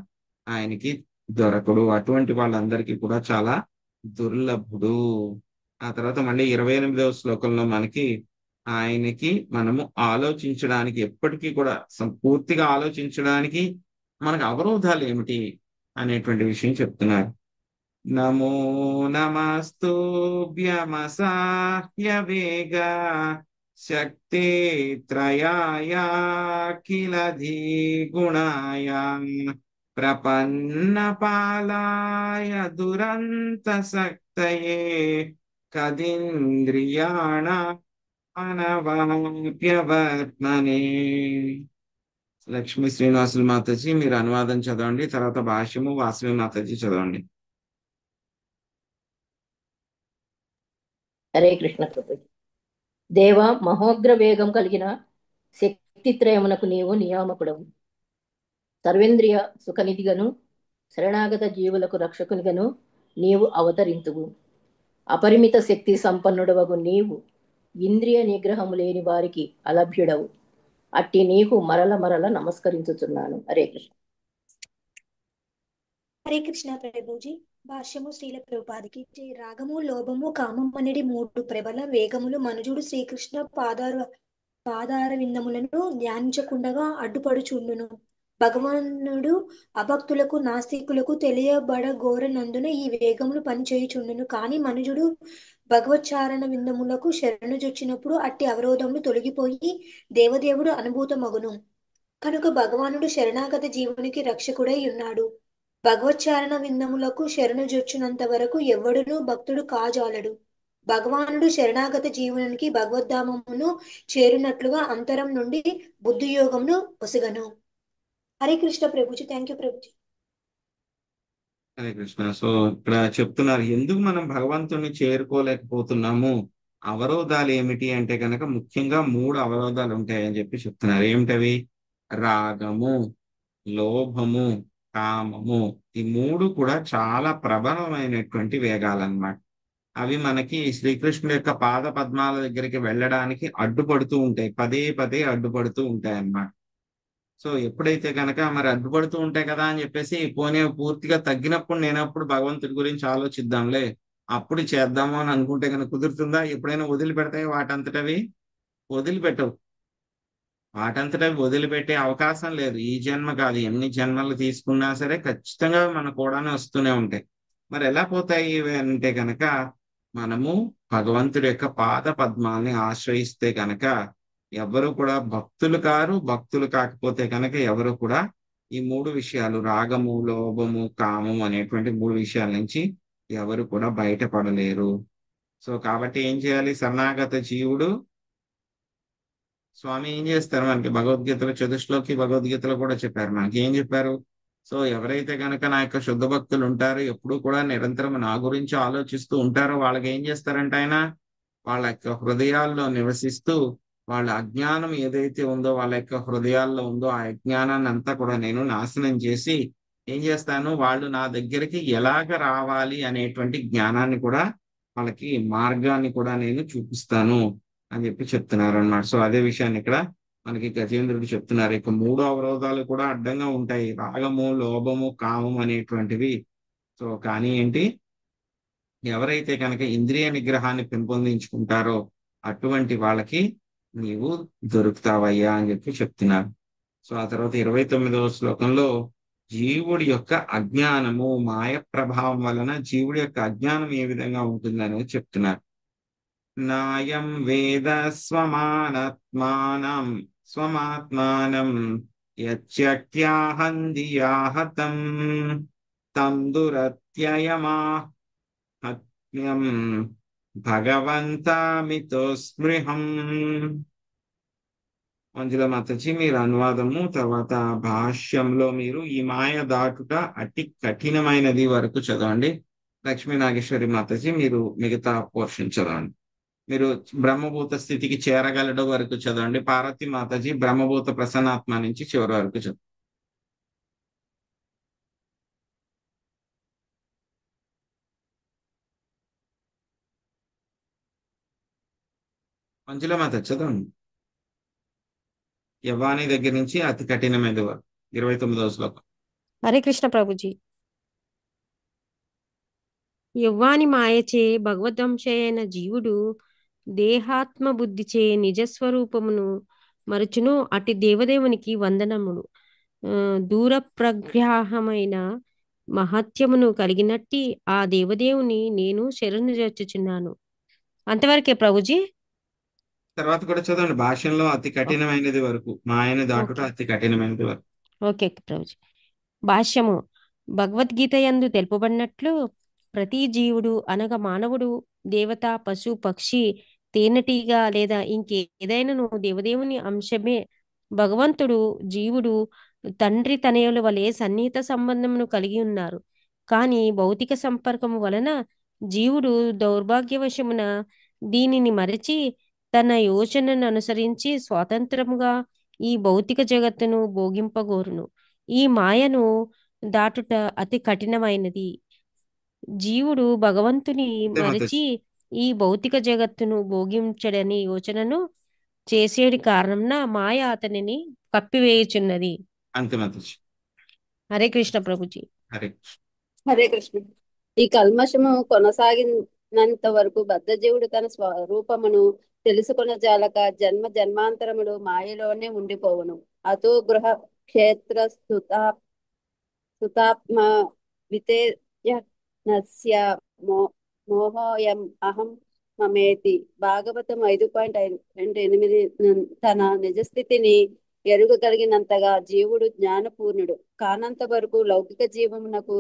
ఆయనకి దొరకడు. అటువంటి వాళ్ళందరికీ కూడా చాలా దుర్లభుడు. ఆ తర్వాత మళ్ళీ 28వ శ్లోకంలో మనకి ఆయనకి మనము ఆలోచించడానికి ఎప్పటికీ కూడా పూర్తిగా ఆలోచించడానికి మనకు అవరోధాలు ఏమిటి అనేటువంటి విషయం చెప్తున్నారు. నమో నమస్తుభ్యమసాహ్య వేగ శక్తి త్రయాయ కిలధి గుణాయ ప్రపన్న పాలాయ దురంత శక్తయే కదింద్రియాణ అనవాప్యవర్త్మనే. లక్ష్మీ శ్రీనివాసులు మాతాజీ మీరు అనువాదం చదవండి, తర్వాత భాష్యము వాసవి మాతాజీ చదవండి. హరే కృష్ణ ప్రభుజీ. దేవ మహోగ్ర వేగం కలిగిన శక్తిత్రయమునకు నీవు నియామకుడవు. సర్వేంద్రియ సుఖనిధిగను శరణాగత జీవులకు రక్షకునిగను నీవు అవతరింతువు. అపరిమిత శక్తి సంపన్నుడవగు నీవు ఇంద్రియ నిగ్రహము లేని వారికి అలభ్యుడవు. అట్టి నీకు మరల మరల నమస్కరించుతున్నాను. హరే కృష్ణ. హరే కృష్ణ ప్రభుజీ. భాష్యము శ్రీల ప్రభుపాదికి జై. రాగము, లోభము, కామం అనేది 3 ప్రబల వేగములు మనుజుడు శ్రీకృష్ణ పాదార విందములను ధ్యానించకుండగా అడ్డుపడుచుండును. భగవానుడు అభక్తులకు నాస్తికులకు తెలియబడగోరనందున ఈ వేగములు పనిచేయుచుండును. కానీ మనుజుడు భగవచ్చారణ విందములకు శరణుజొచ్చినప్పుడు అట్టి అవరోధములు తొలగిపోయి దేవదేవుడు అనుభూతమగును. కనుక భగవానుడు శరణాగత జీవునికి రక్షకుడై ఉన్నాడు. భగవచ్చారణ విందములకు శరణుజొచ్చినంత వరకు ఎవ్వడునూ భక్తుడు కాజాలడు. భగవానుడు శరణాగత జీవునికి భగవద్ధామమును చేరునట్లుగా అంతరం నుండి బుద్ధియోగమును ఒసగను. Hare Krishna Prabhuji. Thank you Prabhuji. Hare Krishna. So ఇక్కడ చెప్తున్నారు ఎందుకు మనం భగవంతుని చేరుకోలేకపోతున్నాము, అవరోధాలు ఏమిటి అంటే కనుక ముఖ్యంగా 3 అవరోధాలు ఉంటాయని చెప్పి చెప్తున్నారు. ఏమిటవి? రాగము, లోభము, కామము. ఈ 3 కూడా చాలా ప్రబలమైనటువంటి వేగాలన్నమాట. అవి మనకి శ్రీకృష్ణుడి యొక్క పాద పద్మాల దగ్గరికి వెళ్ళడానికి అడ్డుపడుతూ ఉంటాయి, పదే పదే అడ్డుపడుతూ ఉంటాయి అన్నమాట. సో ఎప్పుడైతే కనుక మరి అడ్డుపడుతూ ఉంటాయి కదా అని చెప్పేసి పోనీ పూర్తిగా తగ్గినప్పుడు నేనప్పుడు భగవంతుడి గురించి ఆలోచిద్దాంలే, అప్పుడు చేద్దాము అని అనుకుంటే కనుక కుదురుతుందా? ఎప్పుడైనా వదిలిపెడతాయి? వాటంతటవి వదిలిపెట్టవు. వాటంతటవి వదిలిపెట్టే అవకాశం లేదు. ఈ జన్మ కాదు, ఎన్ని జన్మలు తీసుకున్నా సరే ఖచ్చితంగా మన కూడానే వస్తూనే ఉంటాయి. మరి ఎలా పోతాయి ఇవి అంటే కనుక మనము భగవంతుడి యొక్క పాద పద్మాల్ని ఆశ్రయిస్తే కనుక ఎవరు కూడా భక్తులు కారు. భక్తులు కాకపోతే కనుక ఎవరు కూడా ఈ 3 విషయాలు రాగము, లోభము, కామము అనేటువంటి 3 విషయాల నుంచి ఎవరు కూడా బయటపడలేరు. సో కాబట్టి ఏం చేయాలి? శరణాగత జీవుడు స్వామి ఏం చేస్తారు మనకి భగవద్గీతలో చతుశ్లోకి భగవద్గీతలో కూడా చెప్పారు. మనకి ఏం చెప్పారు? సో ఎవరైతే కనుక నా యొక్క శుద్ధ భక్తులు ఉంటారో, ఎప్పుడు కూడా నిరంతరం నా గురించి ఆలోచిస్తూ ఉంటారో వాళ్ళకి ఏం చేస్తారంటే ఆయన వాళ్ళ యొక్క హృదయాల్లో నివసిస్తూ వాళ్ళ అజ్ఞానం ఏదైతే ఉందో వాళ్ళ యొక్క హృదయాల్లో ఉందో ఆ అజ్ఞానాన్ని అంతా కూడా నేను నాశనం చేసి ఏం చేస్తాను, వాళ్ళు నా దగ్గరికి ఎలాగ రావాలి అనేటువంటి జ్ఞానాన్ని కూడా వాళ్ళకి మార్గాన్ని కూడా నేను చూపిస్తాను అని చెప్పి చెప్తున్నారు అన్నమాట. సో అదే విషయాన్ని ఇక్కడ మనకి గజేంద్రుడు చెప్తున్నారు. ఇక 3 అవరోధాలు కూడా అడ్డంగా ఉంటాయి, రాగము, లోభము, కామం అనేటువంటివి. సో కానీ ఏంటి, ఎవరైతే కనుక ఇంద్రియ నిగ్రహాన్ని పెంపొందించుకుంటారో అటువంటి వాళ్ళకి నీవు దొరుకుతావయ్యా అని చెప్పి చెప్తున్నారు. సో ఆ తర్వాత 29వ శ్లోకంలో జీవుడి యొక్క అజ్ఞానము, మాయ ప్రభావం వలన జీవుడి యొక్క అజ్ఞానం ఏ విధంగా ఉంటుందని చెప్తున్నారు. నాయం వేద స్వమాత్మానం యత్యహందియాహతం తం దురత్యయమాహత్మ్యం భగవంతమితో స్పృహం. మంజుల మాతాజీ మీరు అనువాదము తర్వాత భాష్యంలో మీరు ఈ మాయ దాటుట అతి కఠినమైనది వరకు చదవండి. లక్ష్మీ నాగేశ్వరి మాతాజీ మీరు మిగతా పోర్షన్ చదవండి. మీరు బ్రహ్మభూత స్థితికి చేరగలడు వరకు చదవండి. పార్వతి మాతాజీ బ్రహ్మభూత ప్రసన్నాత్మ నుంచి చివరి వరకు చదవండి. మంజుల మాతాజీ చదవండి. యవ్వాని దగ్గర నుంచి అతి కఠినమైనది వరకు 29వ శ్లోకం. హరే కృష్ణ ప్రభుజీ. యవ్వాని మాయచే భగవద్వంశయైన జీవుడు దేహాత్మ బుద్ధిచే నిజస్వరూపమును మరచును. అటు దేవదేవునికి వందనములు. దూర ప్రగ్రాహమైన మహత్యమును కలిగినట్టి ఆ దేవదేవుని నేను శరణు జొచ్చుచున్నాను. అంతవరకే ప్రభుజీ. తర్వాత కూడా చదవండి. భాషల్లో అతి కఠినమైనది వరకు, మాయను దాటుట అతి కఠినమైనది వరకు. ఓకే ప్రభుజీ. భాష్యము. భగవద్గీత యందు తెలుపబడినట్లు ప్రతి జీవుడు అనగా మానవుడు, దేవత, పశు, పక్షి, తేనెటీగ లేదా ఇంకేదైనాను దేవదేవుని అంశమే. భగవంతుడు జీవుడు తండ్రి తనయుల వలె సన్నిహిత సంబంధమును కలిగి ఉన్నారు. కానీ భౌతిక సంపర్కము వలన జీవుడు దౌర్భాగ్యవశమున దీనిని మరచి తన యోచనను అనుసరించి స్వాతంత్రముగా ఈ భౌతిక జగత్తును భోగింపగోరును. ఈ మాయను దాటుట అతి కఠినమైనది. జీవుడు భగవంతుని మరచి ఈ భౌతిక జగత్తును భోగించడని యోచనను చేసేడి కారణంన మాయ అతనిని కప్పివేయుచున్నది. హరే కృష్ణ ప్రభుజీ. హరే కృష్ణ. ఈ కల్మషము కొనసాగినంత వరకు బద్ధజీవుడు తన స్వరూపమును తెలుసుకున్న జాలక జన్మ జన్మాంతరములు మాయలోనే ఉండిపోవును. అతో గృహ క్షేత్ర సుతాత్మ వితేయనస్య మోహోయం అహం మమేతి. భాగవతం 5.28 తన నిజస్థితిని ఎరుగగలిగినంతగా జీవుడు జ్ఞానపూర్ణుడు కానంత వరకు లౌకిక జీవమునకు,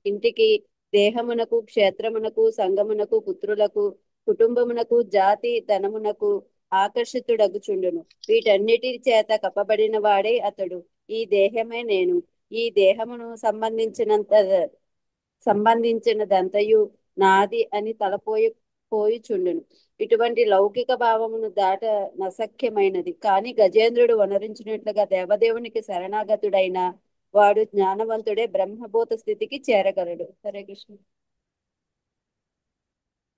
ఇంటికి, దేహమునకు, క్షేత్రమునకు, సంగమునకు, పుత్రులకు, కుటుంబమునకు, జాతి, ధనమునకు ఆకర్షితుడగుచుండును. వీటన్నిటి చేత కప్పబడిన వాడే అతడు. ఈ దేహమే నేను, ఈ దేహమును సంబంధించినదంతయు నాది అని పోయిచుండును. ఇటువంటి లౌకిక భావమును దాట నసఖ్యమైనది. కాని గజేంద్రుడు వనరించినట్లుగా దేవదేవునికి శరణాగతుడైన వాడు జ్ఞానవంతుడే బ్రహ్మభూత స్థితికి చేరగలడు. హరే కృష్ణ.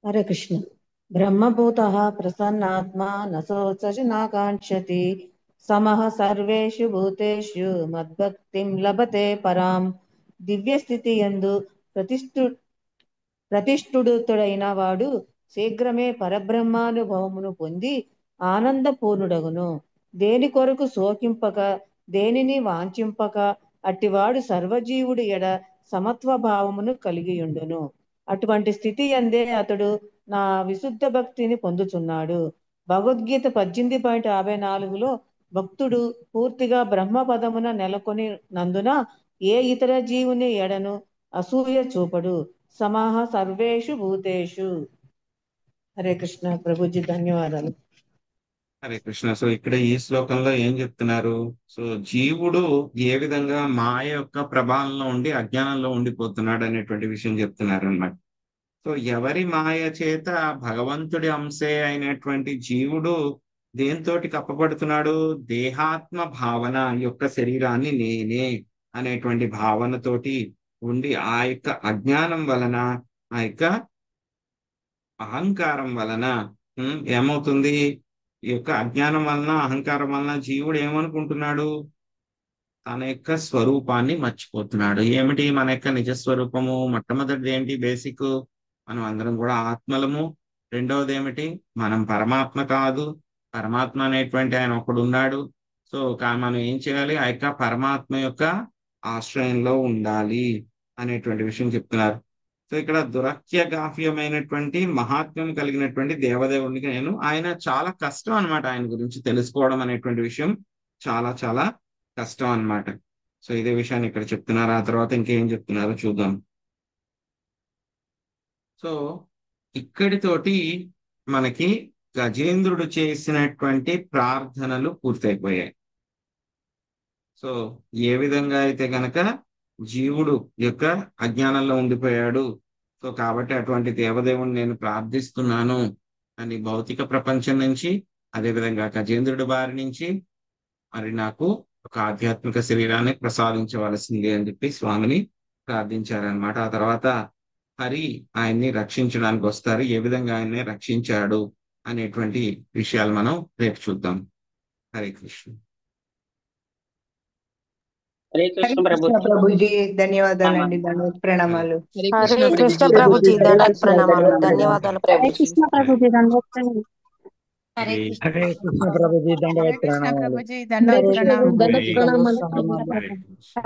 హరే కృష్ణ. బ్రహ్మభూత ప్రసన్నాత్మా నశోచసి నాకాంక్షతి సమః సర్వేషు భూతేషు మద్భక్తిం లభతే పరాం. దివ్య స్థితి యందు ప్రతిష్ఠుడుతుడైన వాడు శీఘ్రమే పరబ్రహ్మానుభవమును పొంది ఆనందపూర్ణుడగును. దేని కొరకు శోకింపక, దేనిని వాంఛింపక అట్టివాడు సర్వజీవుడు ఎడ సమత్వ భావమును కలిగియుండును. అటువంటి స్థితి యందే అతడు నా విశుద్ధ భక్తిని పొందుచున్నాడు. భగవద్గీత 18.54లో భక్తుడు పూర్తిగా బ్రహ్మ పదమున నెలకొని నందున ఏ ఇతర జీవుని ఎడను అసూయ చూపడు. సమః సర్వేషు భూతేషు. హరే కృష్ణ ప్రభుజీ. ధన్యవాదాలు. హరే కృష్ణ. సో ఇక్కడ ఈ శ్లోకంలో ఏం చెప్తున్నారు? సో జీవుడు ఏ విధంగా మాయ యొక్క ప్రభావంలో ఉండి అజ్ఞానంలో ఉండిపోతున్నాడు అనేటువంటి విషయం చెప్తున్నారు అన్నమాట. సో ఎవరి మాయ చేత భగవంతుడి అంశే అయినటువంటి జీవుడు దేంతోటి కప్పబడుతున్నాడు? దేహాత్మ భావన యొక్క శరీరాన్ని నేనే అనేటువంటి భావనతోటి ఉండి ఆ యొక్క అజ్ఞానం వలన, ఆ యొక్క అహంకారం వలన ఏమవుతుంది? ఈ యొక్క అజ్ఞానం వలన, అహంకారం వలన జీవుడు ఏమనుకుంటున్నాడు? తన యొక్క స్వరూపాన్ని మర్చిపోతున్నాడు. ఏమిటి మన యొక్క నిజస్వరూపము? మొట్టమొదటిది ఏంటి? బేసిక్, మనం అందరం కూడా ఆత్మలము. రెండవది ఏమిటి? మనం పరమాత్మ కాదు, పరమాత్మ అనేటువంటి ఆయన ఒకడు ఉన్నాడు. సో మనం ఏం చేయాలి? ఆ యొక్క పరమాత్మ యొక్క ఆశ్రయంలో ఉండాలి అనేటువంటి విషయం చెప్తున్నారు. సో ఇక్కడ దురత్యగాఫ్యమైనటువంటి మహాత్మ్యం కలిగినటువంటి దేవదేవుడికి ఆయన చాలా కష్టం అన్నమాట. ఆయన గురించి తెలుసుకోవడం అనేటువంటి విషయం చాలా చాలా కష్టం అన్నమాట. సో ఇదే విషయాన్ని ఇక్కడ చెప్తున్నారు. ఆ తర్వాత ఇంకేం చెప్తున్నారో చూద్దాం. సో ఇక్కడితోటి మనకి గజేంద్రుడు చేసినటువంటి ప్రార్థనలు పూర్తయిపోయాయి. సో ఏ విధంగా అయితే గనక జీవుడు యొక్క అజ్ఞానంలో ఉండిపోయాడు, సో కాబట్టి అటువంటి దేవదేవుని నేను ప్రార్థిస్తున్నాను అని భౌతిక ప్రపంచం నుంచి, అదేవిధంగా గజేంద్రుడి బారి నుంచి మరి నాకు ఒక ఆధ్యాత్మిక శరీరాన్ని ప్రసాదించవలసింది అని చెప్పి స్వామిని ప్రార్థించారనమాట. ఆ తర్వాత హరి ఆయన్ని రక్షించడానికి వస్తారు. ఏ విధంగా ఆయన్ని రక్షించాడు అనేటువంటి విషయాలు మనం రేపు చూద్దాం. హరే కృష్ణ. హరే కృష్ణ ప్రభుజీ. ప్రభుజీ ధన్యవాదాలండి, దండవత్ ప్రణామాలు. హరే కృష్ణ ప్రభుజీ, దండవత్ ప్రణామాలు, ధన్యవాదాలు హరే ప్రభుజీ. కృష్ణ ప్రభుజీ, దండవత్ ప్రణామాలు. హరే కృష్ణ ప్రభుజీ, దండవత్ కృష్ణ ప్రణామాలు. ప్రభుజీ, దండవత్ ప్రణామాలు. దండవత్ ప్రణామాలు. హరే కృష్ణ.